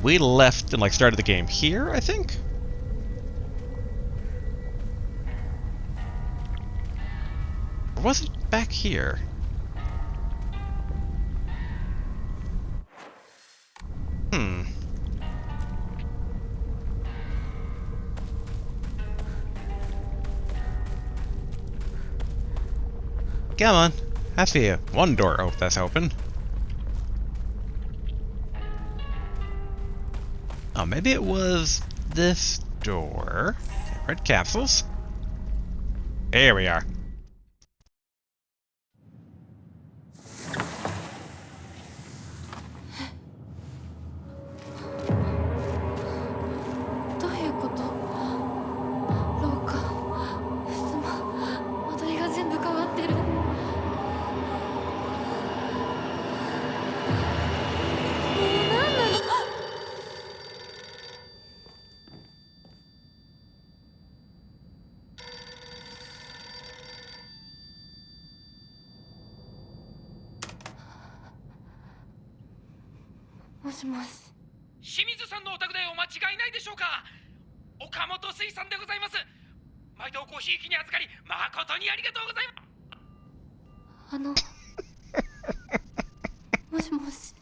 We left and started the game here, I think? Or was it back here? Come on. I see you. One door. Oh, that's open. Oh, maybe it was this door. Okay, red capsules. Here we are. もしもし。清水さんのお宅でお間違いないでしょうか。岡本水産でございます。毎度ごひいきに預かり誠にありがとうございます。もしもし。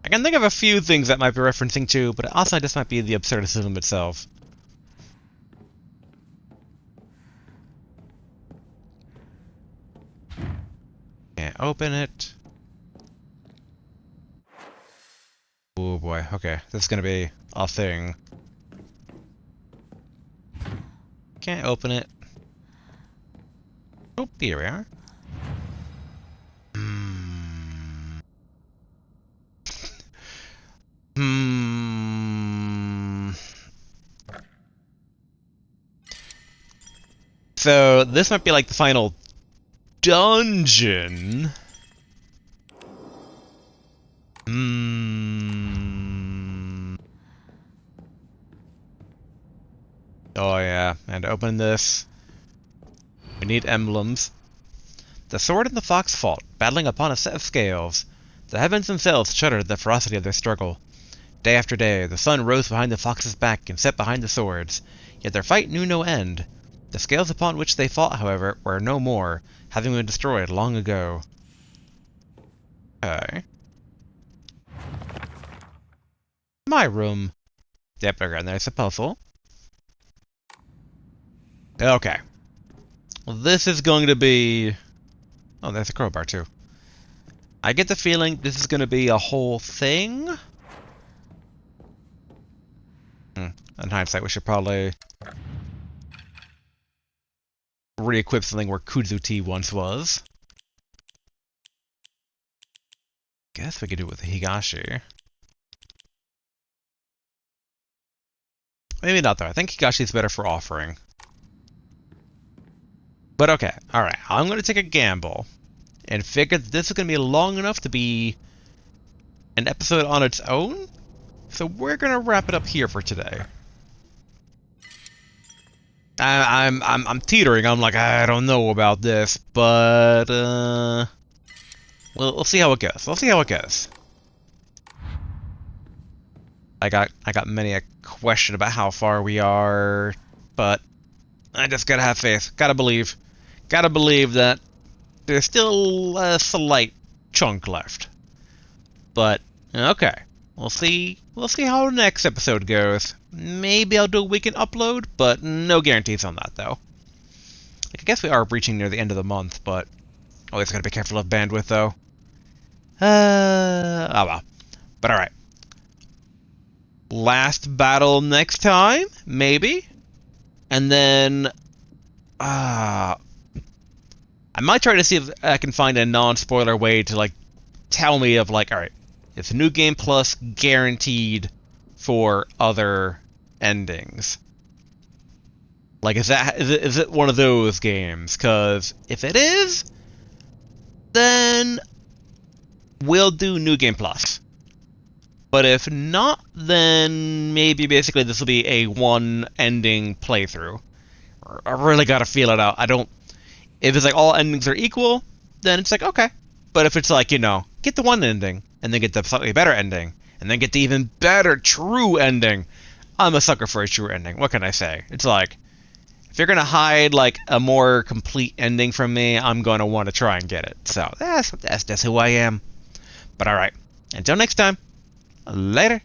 I can think of a few things that might be referencing to, but also this might be the absurdism itself. Can't open it. Oh boy, okay, this is gonna be a thing. Can't open it. Oh, here we are. So, this might be like the final dungeon. Oh yeah, and to open this, we need emblems. The sword and the fox fought, battling upon a set of scales. The heavens themselves shuddered at the ferocity of their struggle. Day after day, the sun rose behind the fox's back and set behind the swords, yet their fight knew no end. The scales upon which they fought, however, were no more, having been destroyed long ago. Okay. My room. Yep, okay, there's a puzzle. Okay. Well, this is going to be... Oh, there's a crowbar, too. I get the feeling this is going to be a whole thing. In hindsight, we should probably re-equip something where Kudzuti once was. Guess we could do it with the Higashi. Maybe not, though. I think Higashi's better for offering. But okay, alright. I'm going to take a gamble and figure that this is going to be long enough to be an episode on its own. So we're going to wrap it up here for today. I'm teetering. I'm like, I don't know about this, but we'll see how it goes. We'll see how it goes. I got many a question about how far we are, but I just gotta have faith. Gotta believe that there's still a slight chunk left. But okay, we'll see how the next episode goes. Maybe I'll do a weekend upload, but no guarantees on that though. I guess we are reaching near the end of the month, but always gotta be careful of bandwidth though. Oh well. But alright. Last battle next time, maybe? And then I might try to see if I can find a non-spoiler way to like tell me of like, alright, it's a new game plus guaranteed for other endings. Like, is it one of those games? Because if it is, then we'll do New Game Plus. But if not, then maybe basically this will be a one-ending playthrough. I really gotta feel it out. If it's like all endings are equal, then it's like, okay. But if it's like, you know, get the one ending, and then get the slightly better ending, and then get the even better true ending, I'm a sucker for a true ending. What can I say? It's like, if you're gonna hide like a more complete ending from me, I'm gonna want to try and get it. So that's who I am. But alright, until next time, later.